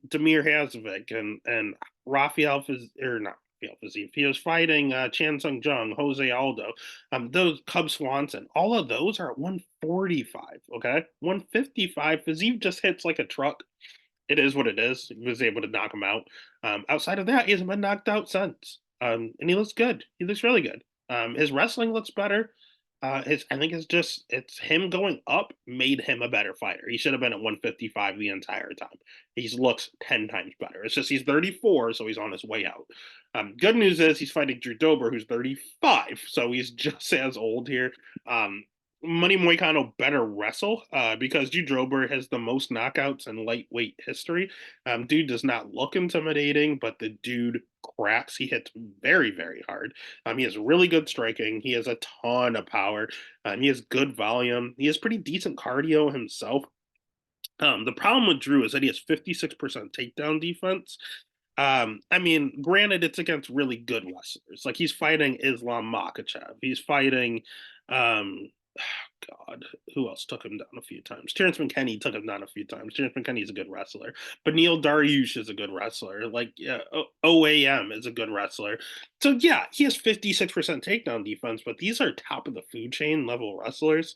Hazovic and Rafael or not Rafael Fiziev. He was fighting Chan Sung Jung, Jose Aldo, those Cub Swanson. All of those are at 145. Okay, 155. Fiziev just hits like a truck. It is what it is. He was able to knock him out. Outside of that, he hasn't been knocked out since. And he looks good. He looks really good. His wrestling looks better. I think it's him going up made him a better fighter. He should have been at 155 the entire time. He looks 10 times better. It's just he's 34, so he's on his way out. Good news is he's fighting Drew Dober, who's 35, so he's just as old here. Money Moicano better wrestle because Drew Dober has the most knockouts in lightweight history. Dude does not look intimidating, but the dude cracks. He hits very, very hard. He has really good striking. He has a ton of power. He has good volume. He has pretty decent cardio himself. The problem with Drew is that he has 56% takedown defense. Granted, it's against really good wrestlers. Like he's fighting Islam Makhachev. He's fighting God, who else took him down a few times? Terrence McKinney took him down a few times. Terrence McKinney's a good wrestler. But Neil Dariush is a good wrestler. Like, OAM is a good wrestler. So, yeah, he has 56% takedown defense, but these are top of the food chain level wrestlers.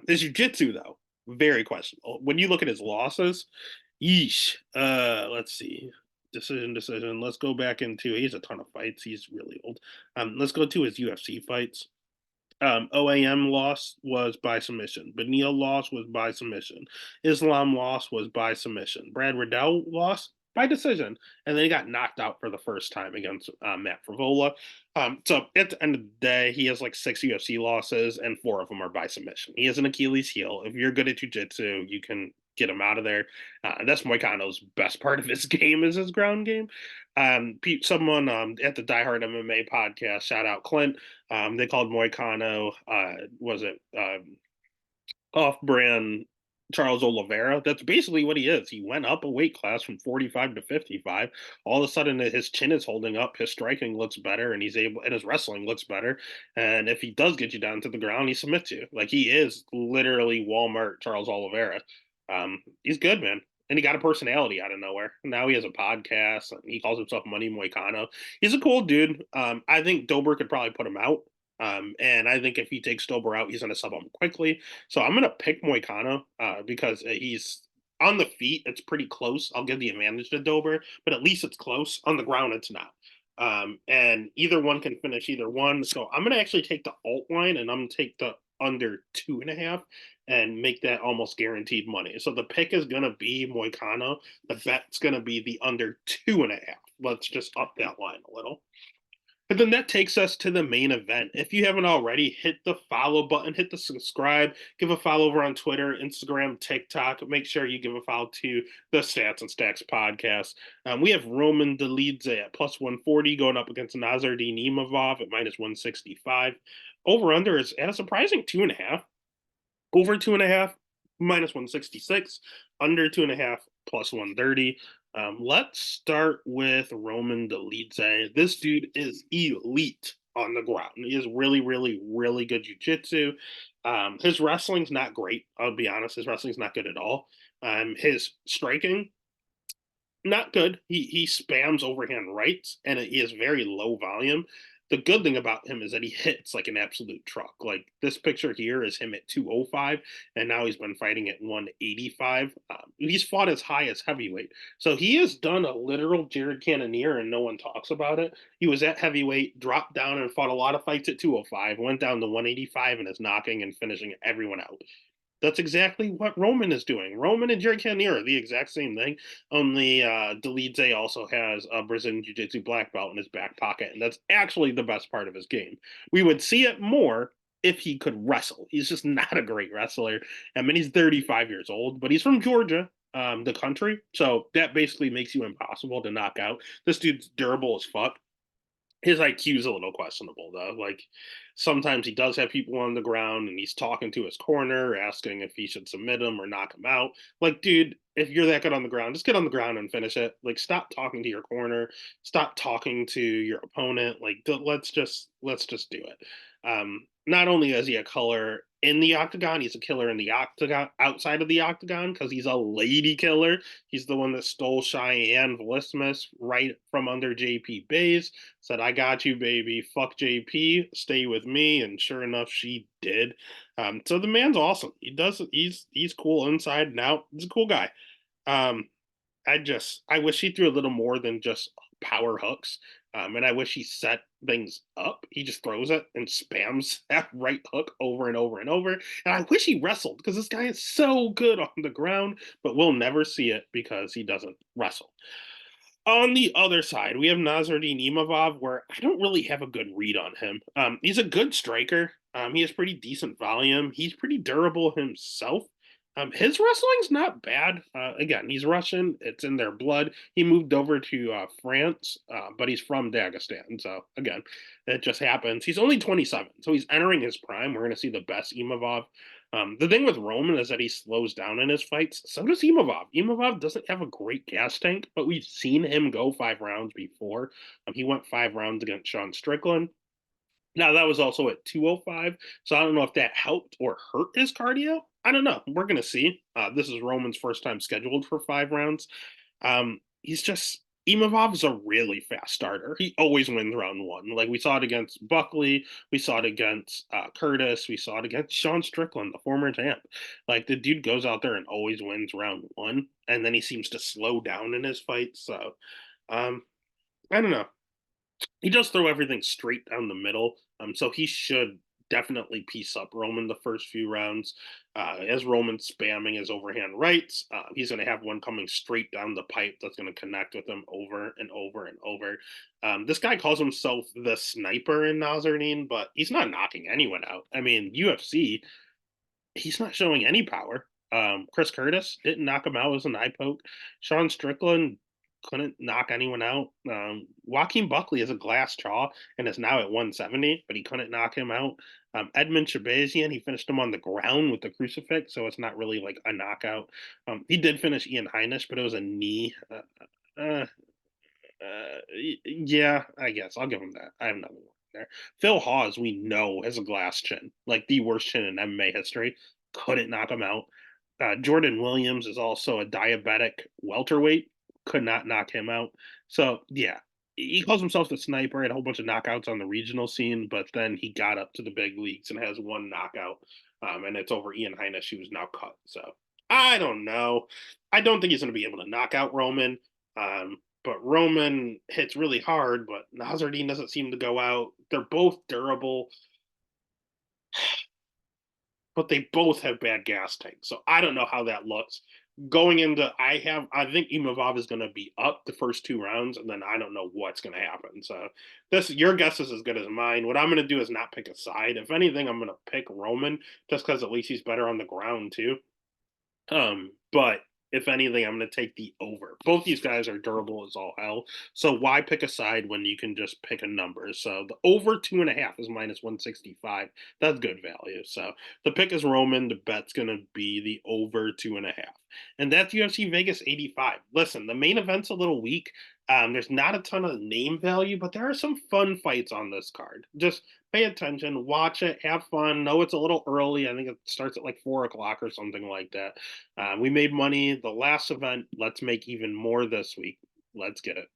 His jiu-jitsu, though, very questionable. When you look at his losses, yeesh. Let's see. Decision. Let's go back into, he has a ton of fights. He's really old. Let's go to his UFC fights. OAM loss was by submission. Benil loss was by submission. Islam loss was by submission. Brad Riddell loss by decision. And then he got knocked out for the first time against Matt Frivola. So at the end of the day, he has like 6 UFC losses, and 4 of them are by submission. He has an Achilles heel. If you're good at jiu-jitsu, you can get him out of there. That's Moicano's best part of his game is his ground game. Someone at the Die Hard MMA podcast, shout out Clint, they called Moicano, was it off-brand Charles Oliveira? That's basically what he is. He went up a weight class from 45 to 55. All of a sudden, his chin is holding up, his striking looks better, and his wrestling looks better. And if he does get you down to the ground, he submits you. Like he is literally Walmart Charles Oliveira. He's good, man. And he got a personality out of nowhere. Now he has a podcast. He calls himself Money Moicano. He's a cool dude. I think Dober could probably put him out. And I think if he takes Dober out, he's going to sub him quickly. So I'm going to pick Moicano because he's on the feet. It's pretty close. I'll give the advantage to Dober, but at least it's close. On the ground, it's not. And either one can finish either one. So I'm going to actually take the alt line and I'm going to take the under 2.5 and make that almost guaranteed money. So the pick is going to be Moicano. The bet's going to be the under 2.5. Let's just up that line a little. But then that takes us to the main event. If you haven't already, hit the follow button, hit the subscribe, give a follow over on Twitter, Instagram, TikTok. Make sure you give a follow to the Stats and Stacks podcast. We have Roman Dolidze at plus 140 going up against Nasruddin Imavov at minus 165. Over under is at a surprising 2.5. Over 2.5, minus 166. Under 2.5, plus 130. Let's start with Roman Dolidze. This dude is elite on the ground. He is really, really, really good jujitsu. His wrestling's not great. I'll be honest. His wrestling's not good at all. His striking, not good. He spams overhand rights, and he is very low volume. The good thing about him is that he hits like an absolute truck. Like this picture here is him at 205, and now he's been fighting at 185. He's fought as high as heavyweight, so he has done a literal Jared Cannonier, and no one talks about it. He was at heavyweight, dropped down, and fought a lot of fights at 205. Went down to 185, and is knocking and finishing everyone out. That's exactly what Roman is doing. Roman and Jared Cannonier are the exact same thing. Only Dolidze also has a Brazilian Jiu Jitsu black belt in his back pocket, and that's actually the best part of his game. We would see it more if he could wrestle. He's just not a great wrestler. I mean, he's 35 years old, but he's from Georgia, the country, so that basically makes you impossible to knock out. This dude's durable as fuck. His IQ is a little questionable though. Like sometimes he does have people on the ground and he's talking to his corner, asking if he should submit him or knock him out. Like, dude, if you're that good on the ground, just get on the ground and finish it. Like, stop talking to your corner, stop talking to your opponent. Like, let's just do it. Not only is he a color in the octagon, he's a killer in the octagon outside of the octagon because he's a lady killer. He's the one that stole Cheyenne Vlismus right from under JP Bays, said, I got you, baby. Fuck JP, stay with me. And sure enough, she did. So the man's awesome. He's cool inside and out. He's a cool guy. Um, I wish he threw a little more than just power hooks. And I wish he set things up. He just throws it and spams that right hook over and over and over. And I wish he wrestled because this guy is so good on the ground, but we'll never see it because he doesn't wrestle. On the other side, we have Nasruddin Imavov, where I don't really have a good read on him. He's a good striker. He has pretty decent volume. He's pretty durable himself. His wrestling's not bad. Again, he's Russian. It's in their blood. He moved over to France, but he's from Dagestan. So again, it just happens. He's only 27, so he's entering his prime. We're going to see the best Imavov. The thing with Roman is that he slows down in his fights. So does Imavov. Imavov doesn't have a great gas tank, but we've seen him go 5 rounds before. He went 5 rounds against Sean Strickland. Now that was also at 205, so I don't know if that helped or hurt his cardio. I don't know. We're gonna see. This is Roman's first time scheduled for 5 rounds. He's just Imavov is a really fast starter. He always wins round one. Like we saw it against Buckley, we saw it against Curtis, we saw it against Sean Strickland, the former champ. Like the dude goes out there and always wins round one, and then he seems to slow down in his fights. So um, I don't know. He does throw everything straight down the middle. So he should definitely piece up Roman the first few rounds. As Roman's spamming his overhand rights, he's going to have one coming straight down the pipe that's going to connect with him over and over and over. This guy calls himself the sniper in Nazarene, but he's not knocking anyone out. I mean, UFC, he's not showing any power. Chris Curtis didn't knock him out as an eye poke. Sean Strickland couldn't knock anyone out. Joaquin Buckley has a glass jaw and is now at 170, but he couldn't knock him out. Edmund Shabazian, he finished him on the ground with the crucifix, so it's not really like a knockout. He did finish Ian Heinisch, but it was a knee. Uh, yeah, I guess I'll give him that. I have another one there. Phil Hawes, we know, has a glass chin, like the worst chin in MMA history. Couldn't knock him out. Jordan Williams is also a diabetic welterweight. Could not knock him out. So yeah, he calls himself the sniper. Had a whole bunch of knockouts on the regional scene, but then he got up to the big leagues and has one knockout, and it's over Ian Heinisch, who's now cut. So I don't know. I don't think he's going to be able to knock out Roman. But Roman hits really hard, but Nasruddin doesn't seem to go out. They're both durable, but they both have bad gas tanks. So I don't know how that looks. Going into, I think Imavov is going to be up the first 2 rounds, and then I don't know what's going to happen. So your guess is as good as mine. What I'm going to do is not pick a side. If anything, I'm going to pick Roman just because at least he's better on the ground too. But If anything, I'm going to take the over. Both these guys are durable as all hell. So why pick a side when you can just pick a number? So the over 2.5 is minus 165. That's good value. So the pick is Roman. The bet's going to be the over 2.5. And that's UFC Vegas 85. Listen, the main event's a little weak. There's not a ton of name value, but there are some fun fights on this card. Just pay attention, watch it, have fun. Know it's a little early. I think it starts at like 4 o'clock or something like that. We made money the last event. Let's make even more this week. Let's get it.